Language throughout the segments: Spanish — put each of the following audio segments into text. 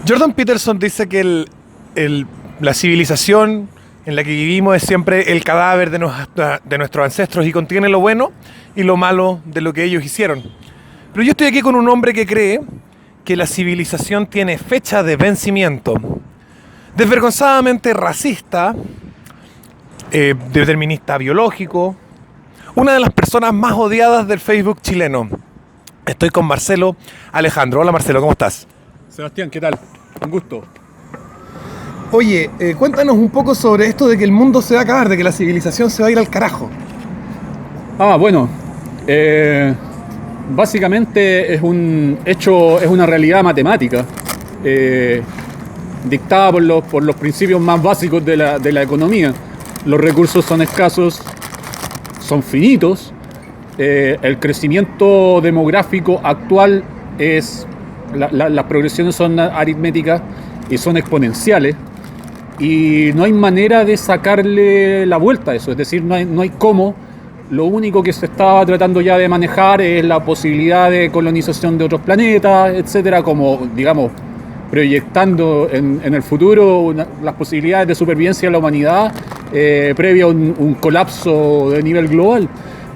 Jordan Peterson dice que la civilización en la que vivimos es siempre el cadáver de nuestros ancestros y contiene lo bueno y lo malo de lo que ellos hicieron. Pero yo estoy aquí con un hombre que cree que la civilización tiene fecha de vencimiento. Desvergonzadamente racista, determinista biológico, una de las personas más odiadas del Facebook chileno. Estoy con Marcelo Alejandro. Hola Marcelo, ¿cómo estás? Sebastián, ¿qué tal? Un gusto. Oye, cuéntanos un poco sobre esto de que el mundo se va a acabar, de que la civilización se va a ir al carajo. Bueno, básicamente es un hecho, es una realidad matemática, dictada por los principios más básicos de la economía. Los recursos son escasos, son finitos, el crecimiento demográfico actual las progresiones son aritméticas y son exponenciales, y no hay manera de sacarle la vuelta a eso, es decir, no hay cómo. Lo único que se está tratando ya de manejar es la posibilidad de colonización de otros planetas, etcétera, como, digamos, proyectando en el futuro las posibilidades de supervivencia de la humanidad previo a un colapso de nivel global.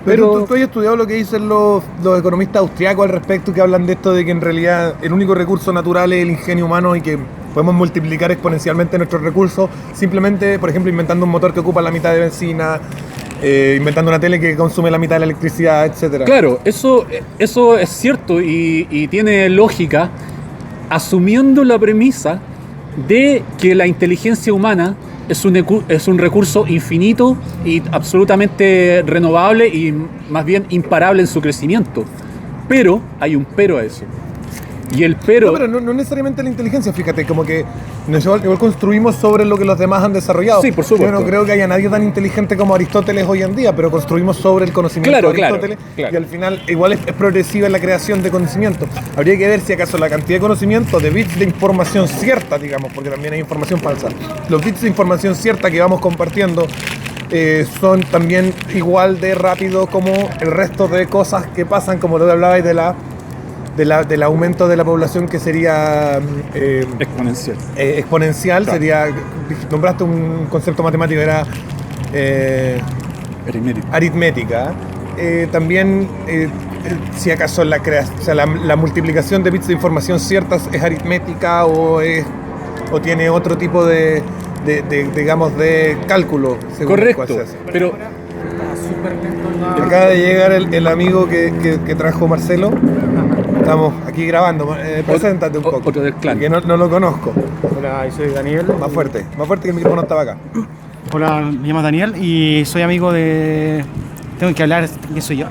Pero tú has estudiado lo que dicen los economistas austriacos al respecto, que hablan de esto de que en realidad el único recurso natural es el ingenio humano y que podemos multiplicar exponencialmente nuestros recursos simplemente, por ejemplo, inventando un motor que ocupa la mitad de benzina, inventando una tele que consume la mitad de la electricidad, etcétera. Claro, eso es cierto y tiene lógica, asumiendo la premisa de que la inteligencia humana es un recurso infinito y absolutamente renovable y más bien imparable en su crecimiento. Pero hay un pero a eso. Y el pero... No, pero no necesariamente la inteligencia, fíjate, como que igual construimos sobre lo que los demás han desarrollado. Sí, por supuesto. Yo no creo que haya nadie tan inteligente como Aristóteles hoy en día, pero construimos sobre el conocimiento de Aristóteles, claro. Y al final igual es progresiva en la creación de conocimiento. Habría que ver si acaso la cantidad de conocimiento, de bits de información cierta, digamos, porque también hay información falsa. Los bits de información cierta que vamos compartiendo son también igual de rápido como el resto de cosas que pasan, como lo hablabais del aumento de la población, que sería exponencial, claro. Sería, nombraste un concepto matemático, era aritmética. También, si acaso la multiplicación de bits de información ciertas es aritmética o tiene otro tipo de cálculo. Correcto, pero... Acaba de llegar el amigo que trajo Marcelo. Estamos aquí grabando. Preséntate un poco. Otro del clan. Que no lo conozco. Hola, soy Daniel. Más fuerte que el micrófono estaba acá. Hola, me llamo Daniel y soy amigo de... Tengo que hablar, ¿quién soy yo?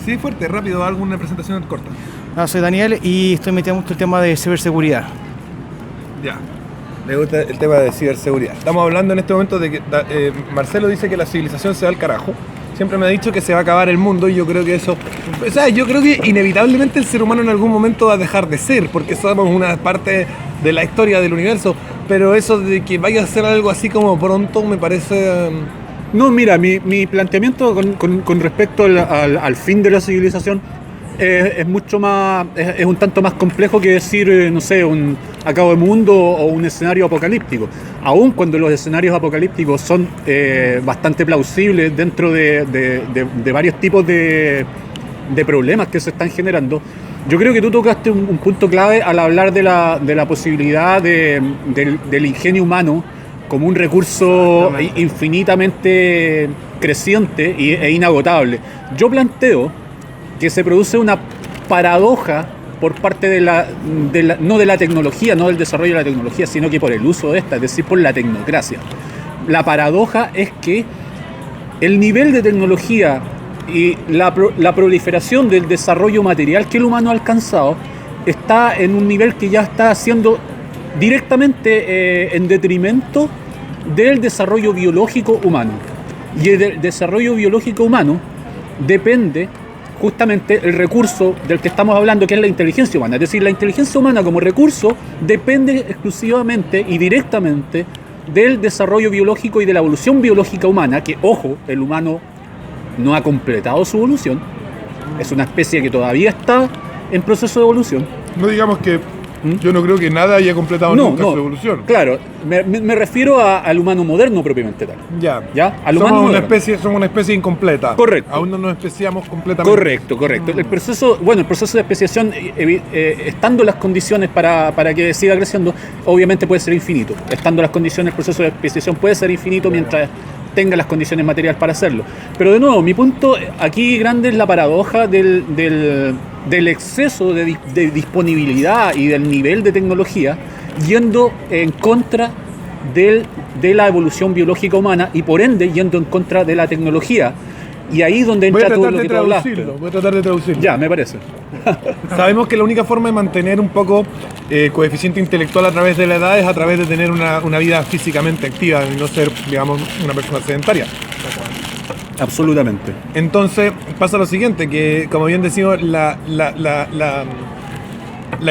Sí, fuerte, rápido, alguna presentación corta. Soy Daniel y estoy metido mucho en el tema de ciberseguridad. Ya, me gusta el tema de ciberseguridad. Estamos hablando en este momento de que Marcelo dice que la civilización se va al carajo. Siempre me ha dicho que se va a acabar el mundo y yo creo que eso... O sea, yo creo que inevitablemente el ser humano en algún momento va a dejar de ser, porque somos una parte de la historia del universo, pero eso de que vaya a ser algo así como pronto me parece... No, mira, mi planteamiento con respecto al fin de la civilización es mucho más... Es un tanto más complejo que decir, no sé, un acabo de mundo o un escenario apocalíptico. Aun cuando los escenarios apocalípticos son bastante plausibles dentro de varios tipos de problemas que se están generando, yo creo que tú tocaste un punto clave al hablar de la posibilidad del ingenio humano como un recurso infinitamente creciente e inagotable. Yo planteo que se produce una paradoja por parte no de la tecnología, no del desarrollo de la tecnología, sino que por el uso de esta, es decir, por la tecnocracia. La paradoja es que el nivel de tecnología y la proliferación del desarrollo material que el humano ha alcanzado está en un nivel que ya está siendo directamente en detrimento del desarrollo biológico humano. Y el desarrollo biológico humano depende justamente el recurso del que estamos hablando, que es la inteligencia humana. Es decir, la inteligencia humana como recurso depende exclusivamente y directamente del desarrollo biológico y de la evolución biológica humana, que, ojo, el humano no ha completado su evolución, es una especie que todavía está en proceso de evolución, No digamos que yo no creo que nada haya completado nunca su evolución. Claro, me refiero al humano moderno propiamente tal. Ya. Al humano moderno. Somos una especie incompleta. Correcto. Aún no nos especiamos completamente. Correcto. El proceso de especiación, estando las condiciones para que siga creciendo, obviamente puede ser infinito. Estando las condiciones, el proceso de especiación puede ser infinito mientras tenga las condiciones materiales para hacerlo. Pero de nuevo, mi punto aquí grande es la paradoja del exceso de disponibilidad y del nivel de tecnología yendo en contra de la evolución biológica humana y por ende yendo en contra de la tecnología. Y ahí es donde entra todo lo que tú hablaste. Voy a tratar de traducirlo. Ya, me parece. Sabemos que la única forma de mantener un poco coeficiente intelectual a través de la edad es a través de tener una vida físicamente activa y no ser, digamos, una persona sedentaria. Absolutamente. Entonces pasa lo siguiente, que como bien decimos, la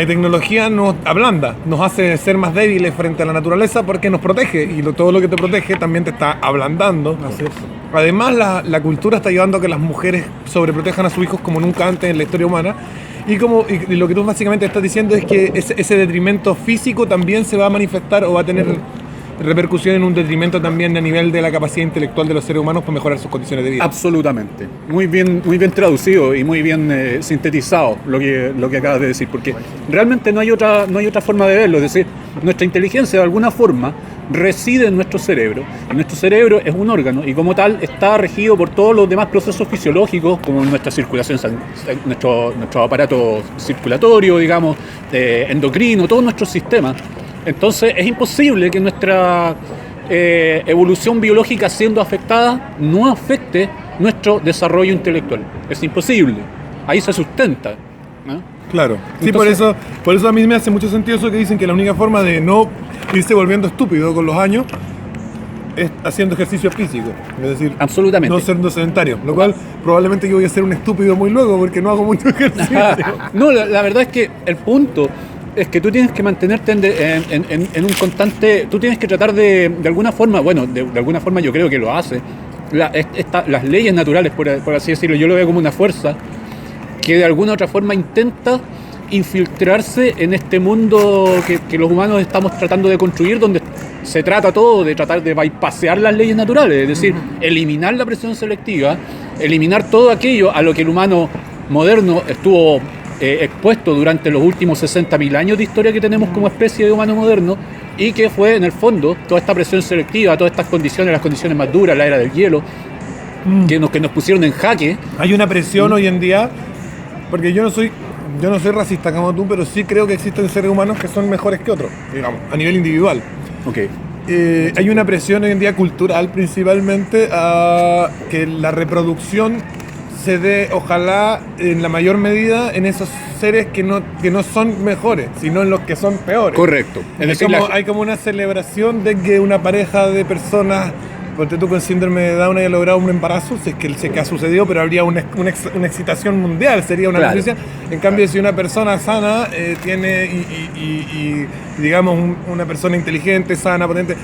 tecnología nos ablanda, nos hace ser más débiles frente a la naturaleza porque nos protege y todo lo que te protege también te está ablandando. Así es. Además, la cultura está llevando a que las mujeres sobreprotejan a sus hijos como nunca antes en la historia humana. Y lo que tú básicamente estás diciendo es que ese detrimento físico también se va a manifestar o va a tener repercusión en un detrimento también a nivel de la capacidad intelectual de los seres humanos para mejorar sus condiciones de vida. Absolutamente. Muy bien traducido y muy bien sintetizado lo que acabas de decir, porque realmente no hay otra forma de verlo. Es decir, nuestra inteligencia de alguna forma reside en nuestro cerebro. Y nuestro cerebro es un órgano y como tal está regido por todos los demás procesos fisiológicos, como nuestra circulación, nuestro aparato circulatorio, digamos, endocrino, todos nuestros sistemas. Entonces es imposible que nuestra evolución biológica siendo afectada no afecte nuestro desarrollo intelectual. Es imposible. Ahí se sustenta, ¿no? Claro. Sí, entonces, por eso a mí me hace mucho sentido eso que dicen que la única forma de no irse volviendo estúpido con los años es haciendo ejercicio físico. Es decir, absolutamente. No siendo sedentario. Lo cual probablemente yo voy a ser un estúpido muy luego porque no hago mucho ejercicio. No, la verdad es que el punto es que tú tienes que mantenerte en un constante. Tú tienes que tratar de alguna forma, bueno, de alguna forma yo creo que lo hace. Las leyes naturales, por así decirlo, yo lo veo como una fuerza que de alguna otra forma intenta infiltrarse en este mundo que los humanos estamos tratando de construir, donde se trata todo de tratar de bypassear las leyes naturales, es decir, eliminar la presión selectiva, eliminar todo aquello a lo que el humano moderno estuvo expuesto durante los últimos 60.000 años de historia que tenemos como especie de humano moderno, y que fue en el fondo toda esta presión selectiva, todas estas condiciones, las condiciones más duras, la era del hielo, que nos pusieron en jaque. Hay una presión hoy en día, porque yo no soy racista como tú, pero sí creo que existen seres humanos que son mejores que otros, digamos, a nivel individual. Okay. Hay una presión hoy en día cultural principalmente a que la reproducción se dé, ojalá, en la mayor medida en esos seres que no son mejores, sino en los que son peores. Correcto. Hay como una celebración de que una pareja de personas, porque tú con síndrome de Down haya logrado un embarazo, si es que ha sucedido, pero habría una excitación mundial, sería una noticia. En cambio, si una persona sana tiene y digamos una persona inteligente, sana, potente,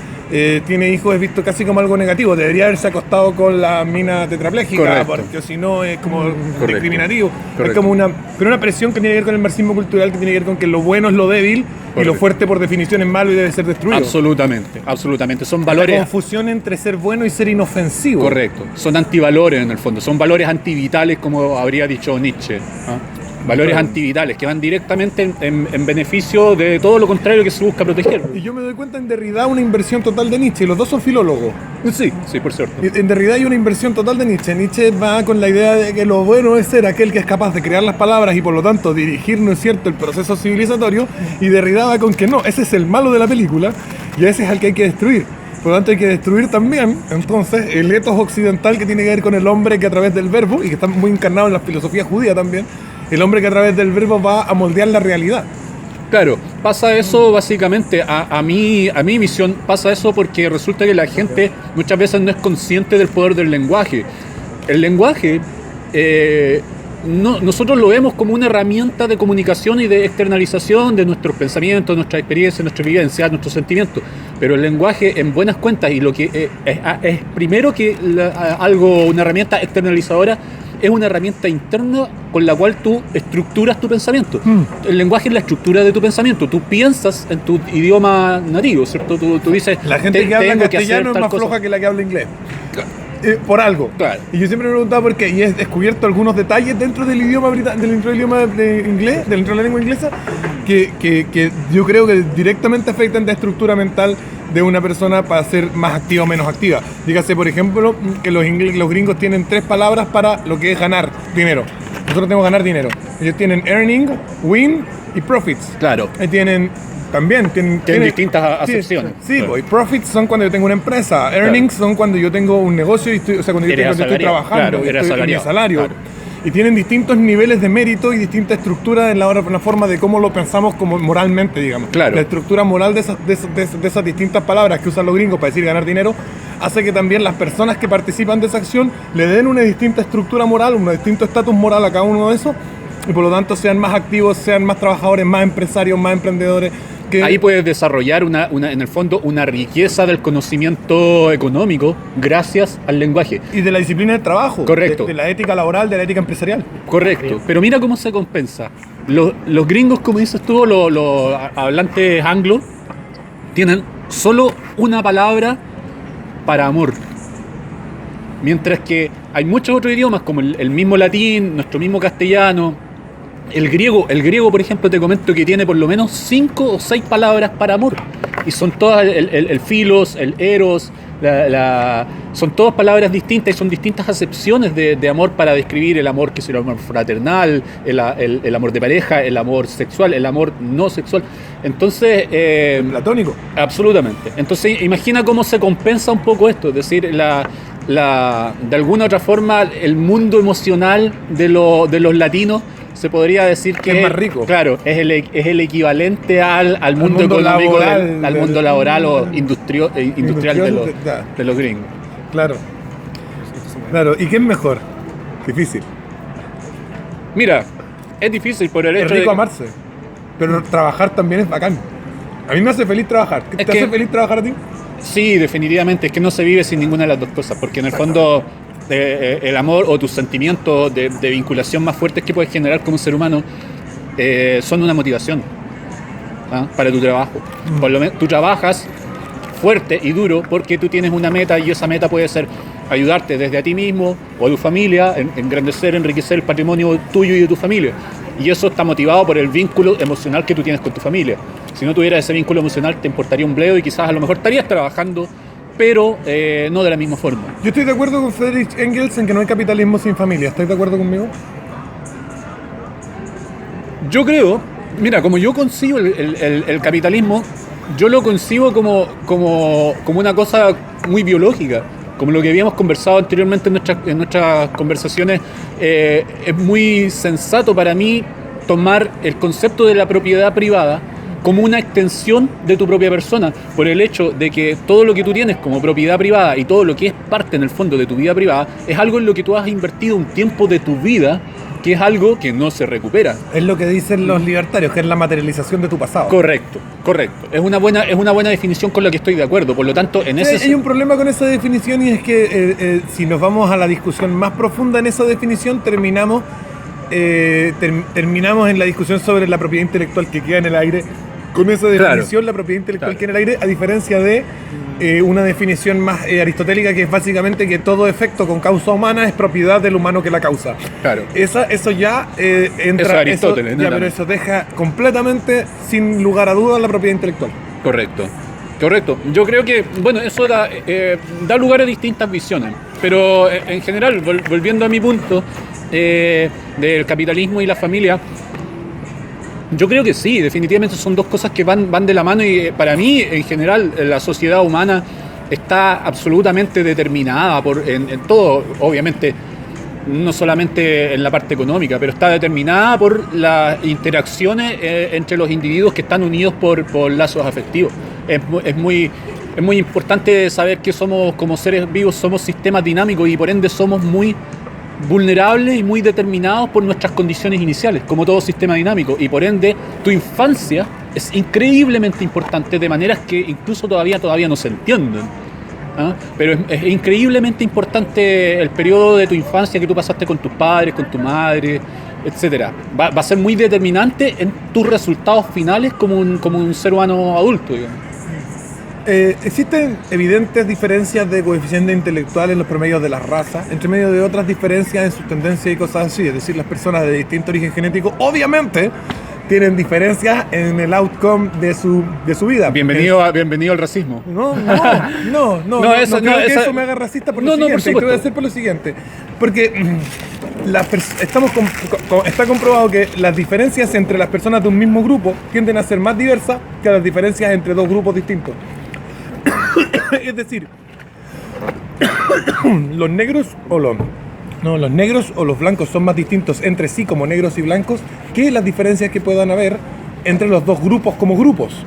tiene hijos, es visto casi como algo negativo. Debería haberse acostado con la mina tetrapléjica. Correcto. Porque si no es como discriminativo. Correcto. Es como una presión que tiene que ver con el marxismo cultural, que tiene que ver con que lo bueno es lo débil. Correcto. Y lo fuerte por definición es malo y debe ser destruido. Absolutamente. Son valores. La confusión entre ser bueno y ser inofensivo. Correcto. Son antivalores en el fondo. Son valores antivitales, como habría dicho Nietzsche. Valores antivitales que van directamente en beneficio de todo lo contrario que se busca proteger. Y yo me doy cuenta en Derrida una inversión total de Nietzsche, y los dos son filólogos. Sí, por cierto. En Derrida hay una inversión total de Nietzsche. Nietzsche va con la idea de que lo bueno es ser aquel que es capaz de crear las palabras y por lo tanto dirigir, ¿no es cierto?, el proceso civilizatorio, y Derrida va con que no, ese es el malo de la película y ese es el que hay que destruir. Por lo tanto hay que destruir también, entonces, el etos occidental que tiene que ver con el hombre que a través del verbo, y que está muy encarnado en la filosofía judía también, el hombre que a través del verbo va a moldear la realidad. Claro, pasa eso básicamente, a mi misión pasa eso porque resulta que la gente muchas veces no es consciente del poder del lenguaje. El lenguaje, nosotros lo vemos como una herramienta de comunicación y de externalización de nuestros pensamientos, nuestras experiencias, nuestras vivencias, nuestros sentimientos. Pero el lenguaje, en buenas cuentas, y lo que es primero que una herramienta externalizadora, es una herramienta interna con la cual tú estructuras tu pensamiento. El lenguaje es la estructura de tu pensamiento. Tú piensas en tu idioma nativo, ¿cierto? Tú dices, La gente que habla tengo que hacer castellano es tal más cosa. floja que la que habla inglés. Por algo. Claro. Y yo siempre me preguntaba por qué, y he descubierto algunos detalles dentro del idioma dentro del idioma de inglés, dentro de la lengua inglesa, que yo creo que directamente afectan la estructura mental de una persona para ser más activa o menos activa. Dígase, por ejemplo, que los gringos tienen 3 palabras para lo que es ganar dinero. Nosotros tenemos ganar dinero. Ellos tienen earning, win y profits. Claro. Ahí tienen tienen distintas acepciones. Sí, Claro. y profits son cuando yo tengo una empresa. Earnings son cuando yo tengo un negocio y cuando yo estoy trabajando claro, y eres estoy en mi asalariado, salario. claro. Y tienen distintos niveles de mérito y distintas estructuras en la forma de cómo lo pensamos como moralmente, digamos. Claro. La estructura moral de esas distintas palabras que usan los gringos para decir ganar dinero hace que también las personas que participan de esa acción le den una distinta estructura moral, un distinto estatus moral a cada uno de esos y por lo tanto sean más activos, sean más trabajadores, más empresarios, más emprendedores. Ahí puedes desarrollar en el fondo una riqueza del conocimiento económico gracias al lenguaje. Y de la disciplina del trabajo. Correcto. De la ética laboral, de la ética empresarial. Correcto. Pero mira cómo se compensa. Los gringos, como dices tú, los hablantes anglo, tienen solo una palabra para amor. Mientras que hay muchos otros idiomas, como el mismo latín, nuestro mismo castellano. El griego, por ejemplo, te comento que tiene por lo menos 5 o 6 palabras para amor. Y son todas el philos, el eros, son todas palabras distintas y son distintas acepciones de amor para describir el amor, que es el amor fraternal, el amor de pareja, el amor sexual, el amor no sexual. Entonces... platónico. Absolutamente. Entonces imagina cómo se compensa un poco esto. Es decir, de alguna otra forma, el mundo emocional de los latinos se podría decir que es más rico. Claro, es el equivalente al mundo económico, laboral, al mundo laboral o industrial de los gringos. Claro. Claro, ¿y qué es mejor? Difícil. Mira, es difícil por el Es hecho rico de... amarse, pero trabajar también es bacán. A mí me hace feliz trabajar. ¿Te hace feliz trabajar a ti? Sí, definitivamente, es que no se vive sin ninguna de las dos cosas, porque en el fondo el amor o tus sentimientos de vinculación más fuertes que puedes generar como ser humano son una motivación para tu trabajo. Por lo menos tú trabajas fuerte y duro porque tú tienes una meta y esa meta puede ser ayudarte desde a ti mismo o a tu familia, engrandecer, enriquecer el patrimonio tuyo y de tu familia. Y eso está motivado por el vínculo emocional que tú tienes con tu familia. Si no tuvieras ese vínculo emocional te importaría un bledo y quizás a lo mejor estarías trabajando, pero no de la misma forma. Yo estoy de acuerdo con Friedrich Engels en que no hay capitalismo sin familia. ¿Estás de acuerdo conmigo? Yo creo, mira, como yo concibo el capitalismo, yo lo concibo como una cosa muy biológica. Como lo que habíamos conversado anteriormente en nuestras conversaciones, es muy sensato para mí tomar el concepto de la propiedad privada como una extensión de tu propia persona, por el hecho de que todo lo que tú tienes como propiedad privada y todo lo que es parte en el fondo de tu vida privada es algo en lo que tú has invertido un tiempo de tu vida, que es algo que no se recupera. Es lo que dicen los libertarios, que es la materialización de tu pasado. Correcto. Es una buena definición con la que estoy de acuerdo. Por lo tanto, Hay un problema con esa definición y es que si nos vamos a la discusión más profunda en esa definición, terminamos en la discusión sobre la propiedad intelectual que queda en el aire. Con esa definición, la propiedad intelectual queda en el aire, a diferencia de una definición más aristotélica, que es básicamente que todo efecto con causa humana es propiedad del humano que la causa. Claro. Eso ya entra... Eso es Aristóteles, ¿no? Pero eso deja completamente, sin lugar a dudas, la propiedad intelectual. Correcto. Yo creo que, bueno, eso da lugar a distintas visiones. Pero en general, volviendo a mi punto del capitalismo y la familia, yo creo que sí, definitivamente son dos cosas que van de la mano y para mí, en general, la sociedad humana está absolutamente determinada en todo, obviamente, no solamente en la parte económica, pero está determinada por las interacciones entre los individuos que están unidos por lazos afectivos. Es muy importante saber que somos, como seres vivos, somos sistemas dinámicos y por ende somos muy vulnerables y muy determinados por nuestras condiciones iniciales, como todo sistema dinámico, y por ende tu infancia es increíblemente importante de maneras que incluso todavía no se entienden. ¿ah? Pero es increíblemente importante el periodo de tu infancia que tú pasaste con tus padres, con tu madre, etcétera. Va a ser muy determinante en tus resultados finales como un ser humano adulto, digamos. Existen evidentes diferencias de coeficiente intelectual en los promedios de las razas, entre medio de otras diferencias en sus tendencias y cosas así. Es decir, las personas de distinto origen genético, obviamente, tienen diferencias en el outcome de su vida. Bienvenido al racismo. No creo que eso me haga racista por lo siguiente. Por y te voy a decir por lo siguiente. Porque está comprobado que las diferencias entre las personas de un mismo grupo tienden a ser más diversas que las diferencias entre dos grupos distintos. Es decir, los negros o los blancos son más distintos entre sí como negros y blancos que las diferencias que puedan haber entre los dos grupos como grupos.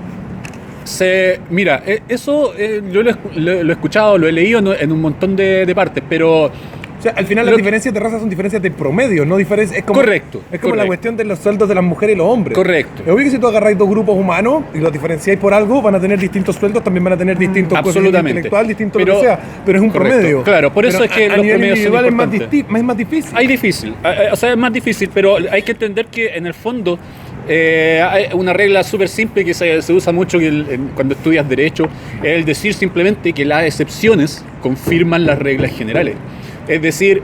Mira, eso yo lo he escuchado, lo he leído en un montón de partes, pero... O sea, al final las diferencias de raza son diferencias de promedio, no diferencias. Correcto. Es como la cuestión de los sueldos de las mujeres y los hombres. Correcto. Es obvio que si tú agarráis dos grupos humanos y los diferenciáis por algo, van a tener distintos sueldos, también van a tener distintos coeficientes intelectual, distinto lo que sea. Pero es un promedio. Claro, por eso es que a los nivel promedios individual son importantes. es más difícil. Es más difícil, pero hay que entender que en el fondo hay una regla súper simple que se usa mucho cuando estudias Derecho, es el decir simplemente que las excepciones confirman las reglas generales. Es decir,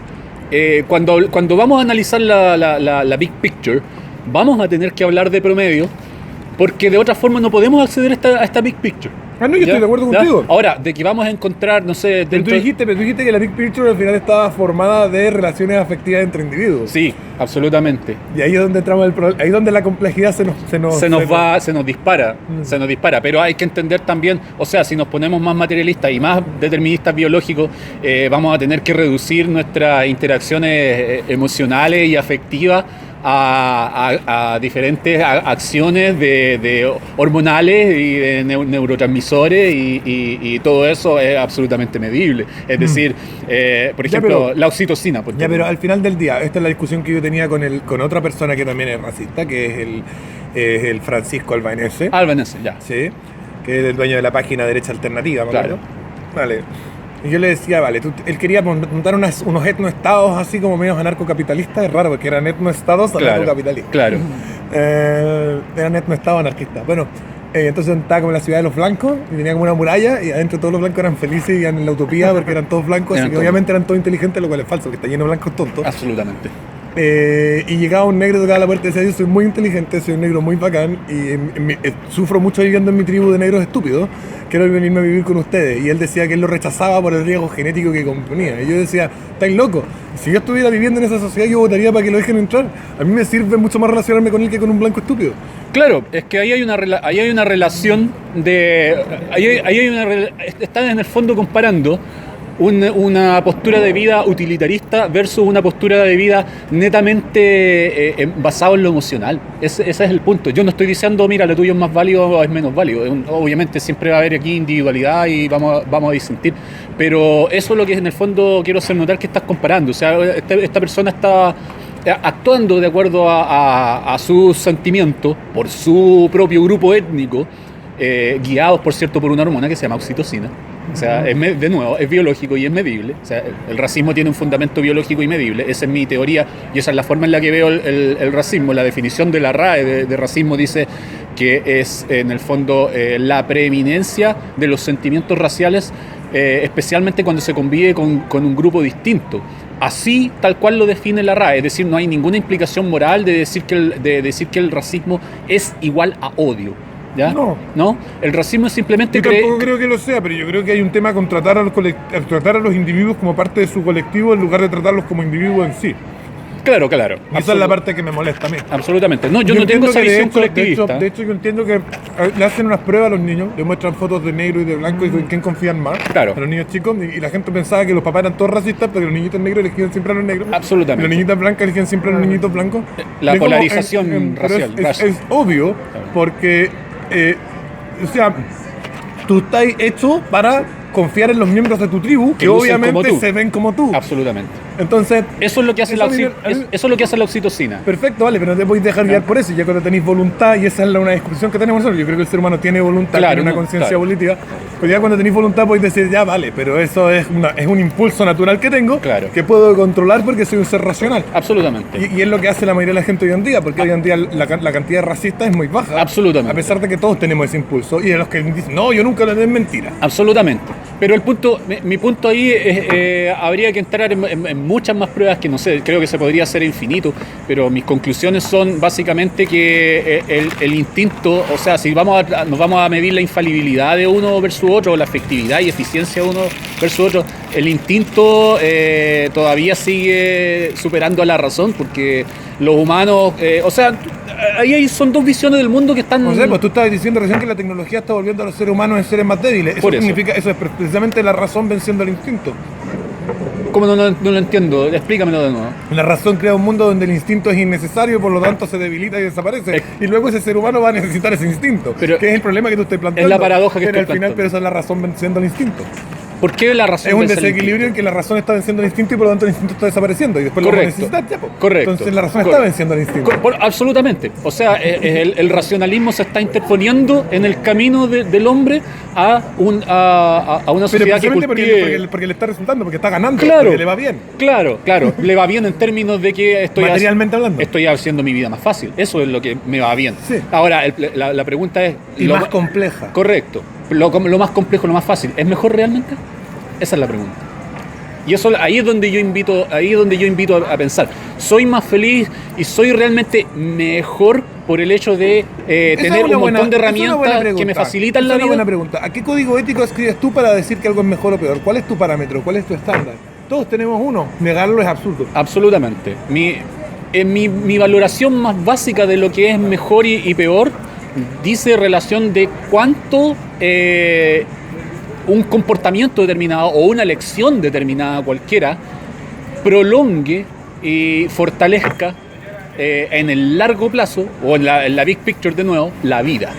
cuando vamos a analizar la big picture, vamos a tener que hablar de promedio, porque de otra forma no podemos acceder a esta big picture. Yo estoy de acuerdo contigo. Ahora, de que vamos a encontrar, no sé... Pero tú dijiste que la big picture al final estaba formada de relaciones afectivas entre individuos. Sí, absolutamente. Y ahí es donde entramos ahí es donde la complejidad se nos dispara. Se nos dispara, pero hay que entender también, o sea, si nos ponemos más materialistas y más deterministas biológicos, vamos a tener que reducir nuestras interacciones emocionales y afectivas a diferentes acciones de hormonales y de neurotransmisores y todo eso es absolutamente medible. Es decir, por ejemplo, la oxitocina. Pero al final del día, esta es la discusión que yo tenía con otra persona que también es racista, que es el Francisco Albanese. Albanese, ya. Sí, que es el dueño de la página Derecha Alternativa, ¿me acuerdo? Vale. Y yo le decía, él quería montar unos etnoestados así como medios anarcocapitalistas, es raro porque eran etnoestados anarcocapitalistas. Claro. Eran etnoestados anarquistas. Bueno, entonces estaba como en la ciudad de los blancos y tenía como una muralla y adentro todos los blancos eran felices y iban en la utopía porque eran todos blancos, así que obviamente eran todos inteligentes, lo cual es falso, porque está lleno de blancos tontos. Absolutamente. Y llegaba un negro, tocaba la puerta y decía: yo soy muy inteligente, soy un negro muy bacán y sufro mucho viviendo en mi tribu de negros estúpidos, quiero venirme a vivir con ustedes. Y él decía que él lo rechazaba por el riesgo genético que componía. Y yo decía: estáis locos, si yo estuviera viviendo en esa sociedad yo votaría para que lo dejen entrar. A mí me sirve mucho más relacionarme con él que con un blanco estúpido. Claro, es que ahí hay una relación están en el fondo comparando una postura de vida utilitarista versus una postura de vida netamente basada en lo emocional. Ese es el punto. Yo no estoy diciendo, mira, lo tuyo es más válido o es menos válido. Obviamente siempre va a haber aquí individualidad y vamos a disentir. Pero eso es lo que en el fondo quiero hacer notar que estás comparando. O sea, esta persona está actuando de acuerdo a sus sentimientos por su propio grupo étnico, guiados, por cierto, por una hormona que se llama oxitocina. O sea, de nuevo, es biológico y es medible. O sea, el racismo tiene un fundamento biológico y medible. Esa es mi teoría y esa es la forma en la que veo el racismo. La definición de la RAE de racismo dice que es, en el fondo, la preeminencia de los sentimientos raciales, especialmente cuando se convive con un grupo distinto. Así, tal cual lo define la RAE. Es decir, no hay ninguna implicación moral de decir que el racismo es igual a odio. ¿Ya? No, el racismo es simplemente... Yo tampoco creo que lo sea, pero yo creo que hay un tema con tratar a los individuos como parte de su colectivo en lugar de tratarlos como individuos en sí. Claro. Esa es la parte que me molesta a mí. Absolutamente. No, yo no tengo esa visión colectivista. De hecho, yo entiendo que le hacen unas pruebas a los niños, le muestran fotos de negro y de blanco y en quién confían más. Claro. A los niños chicos, y la gente pensaba que los papás eran todos racistas, pero los niñitos negros elegían siempre a los negros. Absolutamente. Y las niñitas blancas elegían siempre a los niñitos blancos. La polarización racial. Es obvio, porque... o sea, tú estás hecho para confiar en los miembros de tu tribu que obviamente se ven como tú. Absolutamente. Entonces, Eso es lo que hace eso la a mí me- a mí- eso es lo que hace la oxitocina. perfecto, vale, pero no te podéis dejar guiar por eso, ya cuando tenéis voluntad, y esa es una discusión que tenemos nosotros, yo creo que el ser humano tiene voluntad, Claro, tiene una no, conciencia claro. política, pero ya cuando tenéis voluntad podéis decir, ya vale, pero eso es un impulso natural que tengo, Claro. que puedo controlar porque soy un ser racional. Absolutamente. Y es lo que hace la mayoría de la gente hoy en día, porque hoy en día la cantidad de racistas es muy baja. Absolutamente. A pesar de que todos tenemos ese impulso, y de los que dicen, no, yo nunca lo haré, es mentira. Absolutamente. Pero el punto, mi punto ahí es, habría que entrar en muchas más pruebas que no sé, creo que se podría hacer infinito, pero mis conclusiones son básicamente que el instinto, o sea, si nos vamos a medir la infalibilidad de uno versus otro, la efectividad y eficiencia de uno versus otro, el instinto todavía sigue superando a la razón, porque los humanos, o sea, ahí son dos visiones del mundo que están... No sé, pues tú estabas diciendo recién que la tecnología está volviendo a los seres humanos en seres más débiles. Eso Por eso. significa, eso es precisamente la razón venciendo el instinto. ¿Cómo no lo entiendo? Explícamelo de nuevo. La razón crea un mundo donde el instinto es innecesario, por lo tanto se debilita y desaparece. Y luego ese ser humano va a necesitar ese instinto. Pero que es el problema que tú estás planteando. es la paradoja que pero estoy al final, planteando. pero esa es la razón venciendo el instinto. ¿Por qué la razón Es un vence el desequilibrio en instinto? que la razón está venciendo el instinto y por lo tanto el instinto está desapareciendo. Y después lo vamos a necesitar, ya, po. Correcto. Entonces la razón Correcto. está venciendo el instinto. Absolutamente. O sea, el racionalismo se está interponiendo en el camino del hombre a una Pero sociedad que precisamente cultive... porque le está resultando, porque está ganando, Claro. porque le va bien. Claro, le va bien en términos de que Materialmente hablando. estoy haciendo mi vida más fácil. Eso es lo que me va bien. Sí. Ahora, la pregunta es... Y más compleja. Correcto. Lo más complejo, lo más fácil. ¿Es mejor realmente? Esa es la pregunta. Y eso ahí es donde yo invito a pensar. ¿Soy más feliz y soy realmente mejor por el hecho de tener un montón de herramientas que me facilitan la Esa es una buena vida? pregunta. ¿A qué código ético escribes tú para decir que algo es mejor o peor? ¿Cuál es tu parámetro? ¿Cuál es tu estándar? Todos tenemos uno. Negarlo es absurdo. Absolutamente. Mi valoración más básica de lo que es mejor y peor dice relación de cuánto un comportamiento determinado o una elección determinada cualquiera prolongue y fortalezca en el largo plazo o en la big picture de nuevo la vida.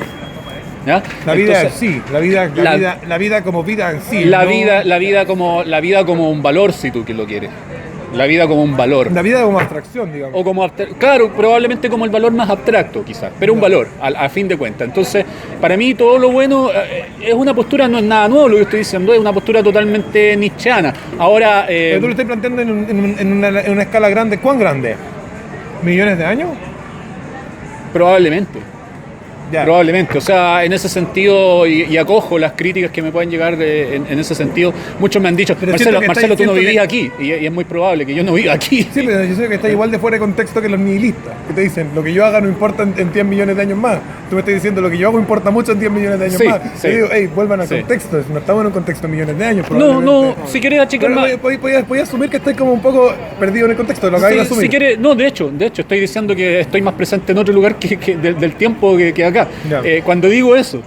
¿Ya? La vida Entonces, en sí, la vida como vida en sí. la ¿no? vida como un valor, si tú que lo quieres. La vida como un valor. La vida como abstracción, digamos. O como claro, probablemente como el valor más abstracto quizás, pero un valor a fin de cuentas. Entonces, para mí todo lo bueno es una postura, no es nada nuevo lo que estoy diciendo, es una postura totalmente nietzscheana. Ahora, Pero tú lo estás planteando en una escala grande. ¿Cuán grande? ¿Millones de años? probablemente. Ya. Probablemente, o sea, en ese sentido, y acojo las críticas que me pueden llegar en ese sentido. Muchos me han dicho, Pero siento que Marcelo, tú no siento vivís que- aquí, y es muy probable que yo no viva aquí. Sí, pero yo sé que está igual de fuera de contexto que los nihilistas, que te dicen, lo que yo haga no importa en 10 millones de años más. Tú me estás diciendo, lo que yo hago importa mucho en 10 millones de años Sí, más. sí. Yo digo, hey, vuelvan al Sí. contexto, no estamos en un contexto de millones de años. No, probablemente. si querés achicar Pero más... voy a asumir que estoy como un poco perdido en el contexto, lo acabo de asumir. Si quieres, no, de hecho, estoy diciendo que estoy más presente en otro lugar que del tiempo que acá. Ya. Cuando digo eso,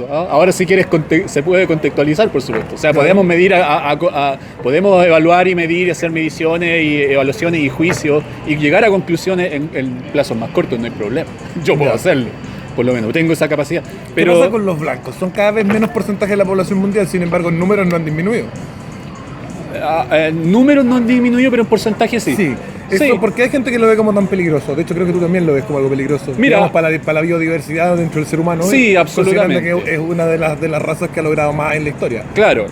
ahora si quieres se puede contextualizar, por supuesto. O sea, Claro. podemos medir, podemos evaluar y medir, hacer mediciones y evaluaciones y juicios y llegar a conclusiones en plazos más cortos, no hay problema. Yo puedo Ya. hacerlo, por lo menos, tengo esa capacidad. ¿Qué pasa Pero con los blancos? Son cada vez menos porcentaje de la población mundial, sin embargo, en números no han disminuido. números no han disminuido, pero en porcentaje sí. Sí. Eso porque hay gente que lo ve como tan peligroso. De hecho, creo que tú también lo ves como algo peligroso. Mira. Digamos, para la biodiversidad dentro del ser humano. Sí, ¿eh? absolutamente. Considerando que es una de las razas que ha logrado más en la historia. Claro,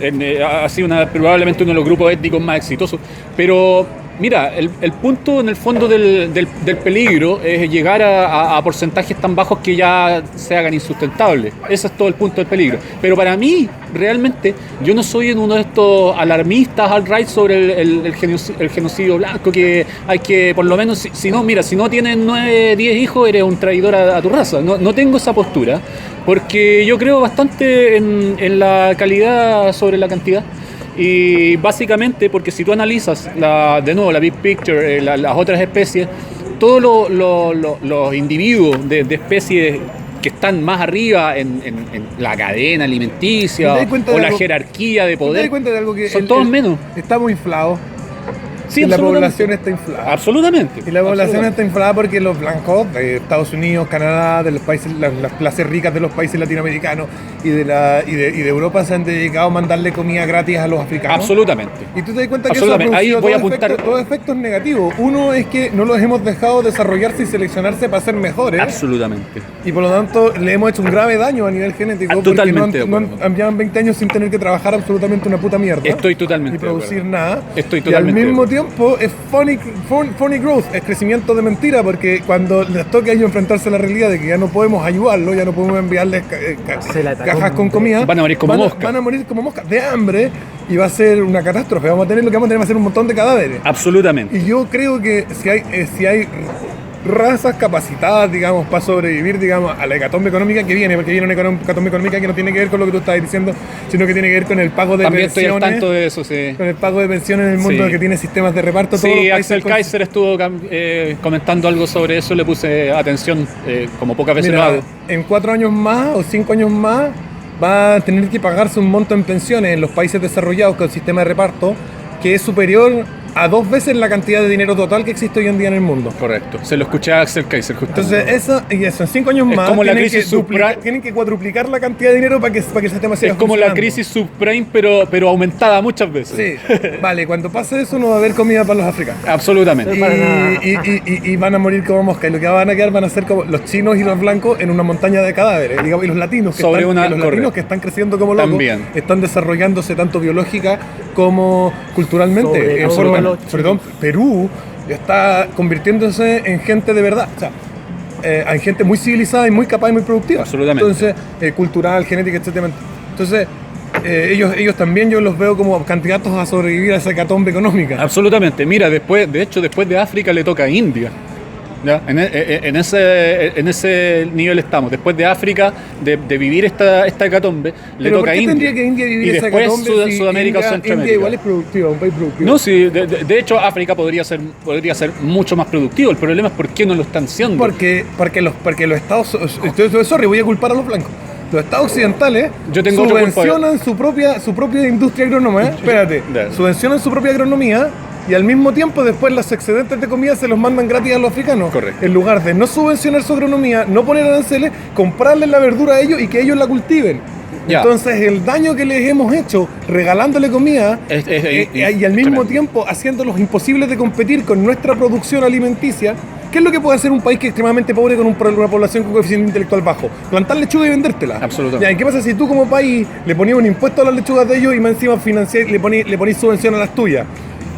ha sido probablemente uno de los grupos étnicos más exitosos. Pero mira, el punto en el fondo del peligro es llegar a porcentajes tan bajos que ya se hagan insustentables. Ese es todo el punto del peligro. Pero para mí, realmente, yo no soy uno de estos alarmistas alt-right sobre el genocidio blanco, que hay que, por lo menos, si no tienes 9, 10 hijos, eres un traidor a tu raza. No tengo esa postura, porque yo creo bastante en la calidad sobre la cantidad. Y básicamente porque si tú analizas de nuevo la big picture, las otras especies, todos los individuos de especies que están más arriba en la cadena alimenticia ¿Te das cuenta o de la algo? jerarquía de ¿Te das poder, cuenta de algo que son todos menos. Estamos inflados. Sí, y la absolutamente. población está inflada. Absolutamente. Y la población absolutamente. está inflada porque los blancos de Estados Unidos, Canadá, de los países, las clases ricas de los países latinoamericanos y de Europa se han dedicado a mandarle comida gratis a los africanos. Absolutamente. Y tú te das cuenta que eso ha Absolutamente. Ahí producido voy a dos apuntar. dos efectos negativos. Uno es que no los hemos dejado desarrollarse y seleccionarse para ser mejores. Absolutamente. Y por lo tanto le hemos hecho un grave daño a nivel genético. Totalmente de porque acuerdo. llevan 20 años sin tener que trabajar absolutamente una puta mierda. Estoy totalmente Y producir de acuerdo. nada. Estoy y al totalmente mismo de acuerdo. tiempo es funny growth, es crecimiento de mentira, porque cuando les toque a ellos enfrentarse a la realidad de que ya no podemos ayudarlo, ya no podemos enviarles cajas con comida, Van a morir como moscas. Van a morir como moscas de hambre y va a ser una catástrofe. Vamos a tener lo que vamos a tener va a ser un montón de cadáveres. Absolutamente. Y yo creo que si hay razas capacitadas, digamos, para sobrevivir, digamos, a la hecatombe económica que viene, porque viene una hecatombe económica que no tiene que ver con lo que tú estás diciendo, sino que tiene que ver con el pago de También estoy pensiones. al tanto de eso, sí. Con el pago de pensiones en el mundo Sí. que tiene sistemas de reparto. todos los Sí, países Axel con- Kaiser estuvo comentando algo sobre eso, le puse atención, como pocas veces lo Mira, hago. en 4 años más o 5 años más va a tener que pagarse un monto en pensiones en los países desarrollados con sistema de reparto que es superior a 2 veces la cantidad de dinero total que existe hoy en día en el mundo. Correcto, se lo escuché a Axel Kaiser justamente. Entonces, eso en 5 años Es más como la tienen, crisis tienen que cuadruplicar la cantidad de dinero para que el sistema siga Es como la funcionando. crisis subprime, pero aumentada muchas veces. Sí, vale, cuando pase eso no va a haber comida para los africanos. Absolutamente. Y van a morir como moscas. Y lo que van a quedar van a ser como los chinos y los blancos en una montaña de cadáveres. Digamos, y los latinos que, Sobre están, una- que los latinos correcto. que están creciendo como locos También. están desarrollándose tanto biológica como culturalmente. Sobre En todo forma, los perdón, Perú está convirtiéndose en gente de verdad. O sea, en gente muy civilizada y muy capaz y muy productiva. Absolutamente. Entonces, cultural, genética, etc. Entonces, ellos también yo los veo como candidatos a sobrevivir a esa hecatombe económica. Absolutamente. Mira, después de África le toca a India. ¿Ya? En ese nivel estamos. Después de África, de vivir esta hecatombe, le Pero toca ¿por a qué India. tendría que India vivir y esa después hecatombe si Sudamérica o India Centroamérica. igual es productiva, un país productivo? No, sí, de hecho África podría ser mucho más productivo. El problema es por qué no lo están siendo. Porque los estados, sorry, voy a culpar a los blancos. Los estados occidentales Yo tengo otro subvencionan su propia industria agronómica, espérate, Dale. subvencionan su propia agronomía y al mismo tiempo después los excedentes de comida se los mandan gratis a los africanos. Correcto. En lugar de no subvencionar su agronomía, no poner aranceles, comprarles la verdura a ellos y que ellos la cultiven. Ya. Entonces el daño que les hemos hecho regalándole comida y al mismo tremendo. tiempo haciéndolos imposibles de competir con nuestra producción alimenticia. ¿Qué es lo que puede hacer un país que es extremadamente pobre con una población con coeficiente intelectual bajo? Plantar lechuga y vendértela. Absolutamente. Ya, ¿y qué pasa si tú como país le ponías un impuesto a las lechugas de ellos y más encima le ponís subvención a las tuyas?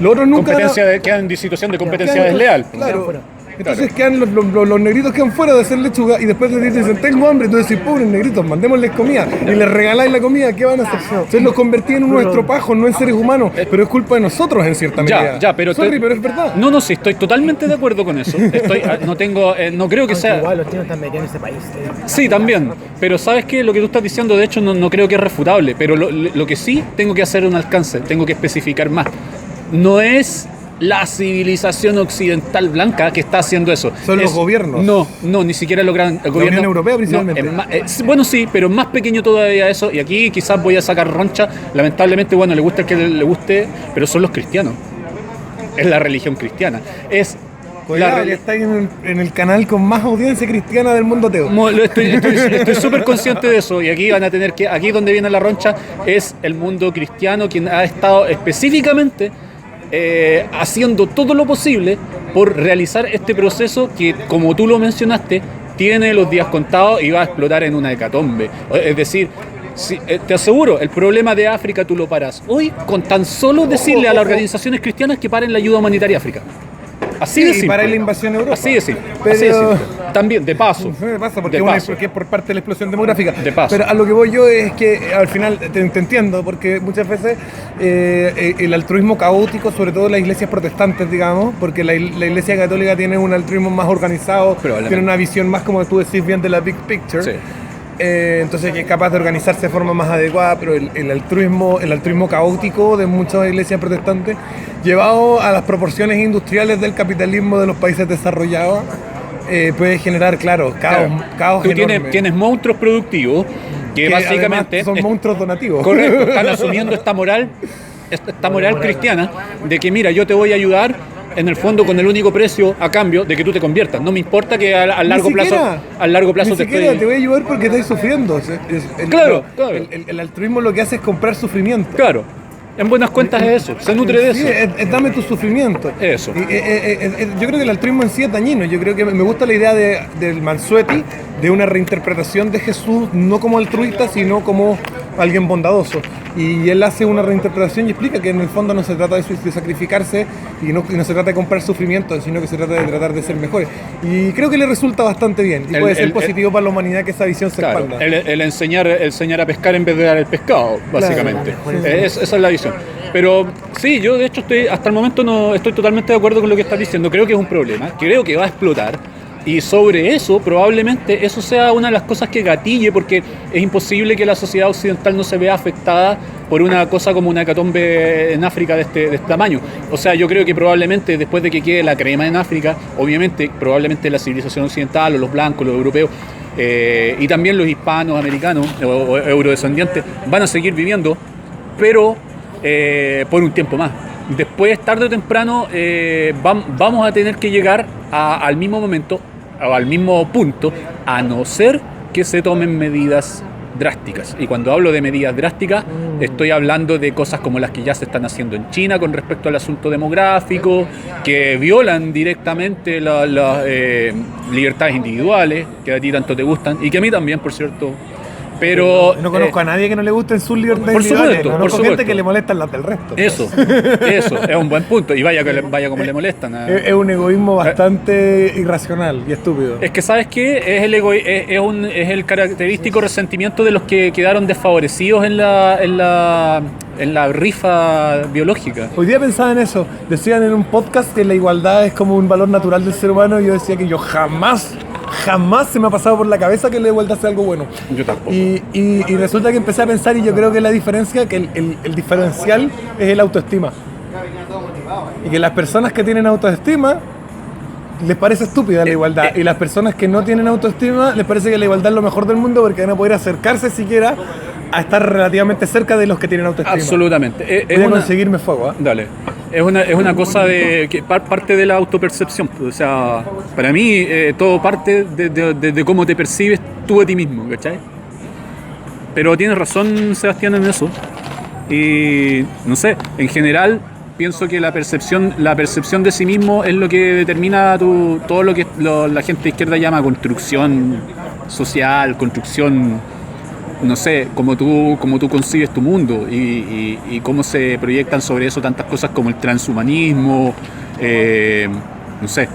Los otros nunca Quedan en situación de competencia quedan- desleal. Claro. Entonces quedan los negritos quedan fuera de hacer lechuga y después les dicen tengo hambre y tú decís pobres negritos, mandémosles comida y les regaláis la comida, ¿qué van a hacer? Entonces los convertí en unos estropajos, no en seres humanos, pero es culpa de nosotros en cierta medida. Pero Sorry, pero es verdad. No, sí, estoy totalmente de acuerdo con eso. No creo que Aunque sea. igual los chinos están metidos en ese país. Sí, también. Pero sabes que lo que tú estás diciendo, de hecho, no creo que es refutable. Pero lo que sí tengo que hacer un alcance, tengo que especificar más. No es la civilización occidental blanca que está haciendo eso. Son los gobiernos. No, ni siquiera el gobierno. Unión Europea principalmente. Bueno, sí, pero es más pequeño todavía eso. Y aquí quizás voy a sacar roncha. Lamentablemente, bueno, le gusta el que le guste, pero son los cristianos. Es la religión cristiana. Es Cuidado, que estáis en el canal con más audiencia cristiana del mundo ateo. Estoy súper consciente de eso y aquí van a tener que, aquí donde viene la roncha es el mundo cristiano quien ha estado específicamente haciendo todo lo posible por realizar este proceso que, como tú lo mencionaste, tiene los días contados y va a explotar en una hecatombe. Es decir, te aseguro, el problema de África tú lo paras hoy con tan solo decirle a las organizaciones cristianas que paren la ayuda humanitaria a África. Así de y simple. para la invasión a Europa. Así de simple. Pero- Así de simple. También, de paso. Me pasa porque, De paso. porque es por parte de la explosión demográfica. De paso. Pero a lo que voy yo es que al final te entiendo, porque muchas veces el altruismo caótico, sobre todo en las iglesias protestantes, digamos, porque la iglesia católica tiene un altruismo más organizado, Probablemente. tiene una visión más, como tú decís bien, de la big picture. Sí. Entonces que es capaz de organizarse de forma más adecuada, pero el altruismo caótico de muchas iglesias protestantes, llevado a las proporciones industriales del capitalismo de los países desarrollados, puede generar, claro, caos Tú enorme. tienes monstruos productivos que básicamente además son monstruos donativos. correcto, están asumiendo esta moral esta moral cristiana de que mira, yo te voy a ayudar en el fondo con el único precio a cambio de que tú te conviertas. No me importa que al largo plazo Ni siquiera te voy a ayudar porque estás sufriendo. Claro. El altruismo lo que hace es comprar sufrimiento. Claro. En buenas cuentas es eso, se nutre de eso. Es dame tu sufrimiento. Eso. Yo creo que el altruismo en sí es dañino. Yo creo que me gusta la idea del Mansuetti de una reinterpretación de Jesús, no como altruista, sino como alguien bondadoso. Y él hace una reinterpretación y explica que en el fondo no se trata de sacrificarse y no se trata de comprar sufrimiento, sino que se trata de tratar de ser mejores. Y creo que le resulta bastante bien. Y puede ser positivo para la humanidad que esa visión se expanda. El enseñar a pescar en vez de dar el pescado, básicamente. Claro. Esa es la visión. Pero sí, yo de hecho hasta el momento no estoy totalmente de acuerdo con lo que estás diciendo. Creo que es un problema, creo que va a explotar. Y sobre eso, probablemente eso sea una de las cosas que gatille, porque es imposible que la sociedad occidental no se vea afectada por una cosa como una hecatombe en África de este tamaño. O sea, yo creo que probablemente después de que quede la crema en África, obviamente, probablemente la civilización occidental, o los blancos, los europeos, y también los hispanos, americanos, o eurodescendientes, van a seguir viviendo, pero por un tiempo más. Después, tarde o temprano, vamos a tener que llegar al mismo momento, o al mismo punto, a no ser que se tomen medidas drásticas. Y cuando hablo de medidas drásticas, estoy hablando de cosas como las que ya se están haciendo en China con respecto al asunto demográfico, que violan directamente las libertades individuales, que a ti tanto te gustan, y que a mí también, por cierto. Pero no conozco a nadie que no le gusten sus libertades individuales. Conozco gente que le molestan las del resto. Eso es un buen punto. Y vaya como le molestan. Es un egoísmo bastante irracional y estúpido. Es que, ¿sabes qué? Es el característico resentimiento de los que quedaron desfavorecidos en la rifa biológica. Hoy día pensaba en eso. Decían en un podcast que la igualdad es como un valor natural del ser humano, y yo decía que yo jamás se me ha pasado por la cabeza que la igualdad sea algo bueno. Yo tampoco. Y resulta que empecé a pensar, y yo creo que la diferencia, que el diferencial es el autoestima. Y que las personas que tienen autoestima les parece estúpida la igualdad, y las personas que no tienen autoestima les parece que la igualdad es lo mejor del mundo, porque van a poder acercarse siquiera a estar relativamente cerca de los que tienen autoestima. Absolutamente. Voy a conseguirme fuego, ¿eh? Dale. Es una cosa de que parte de la autopercepción. O sea, para mí todo parte de cómo te percibes tú a ti mismo, ¿cachai? Pero tienes razón, Sebastián, en eso. Y no sé, en general pienso que la percepción de sí mismo es lo que determina todo lo que la gente de izquierda llama construcción social, construcción, no sé, cómo tú concibes tu mundo, y cómo se proyectan sobre eso tantas cosas como el transhumanismo, no sé.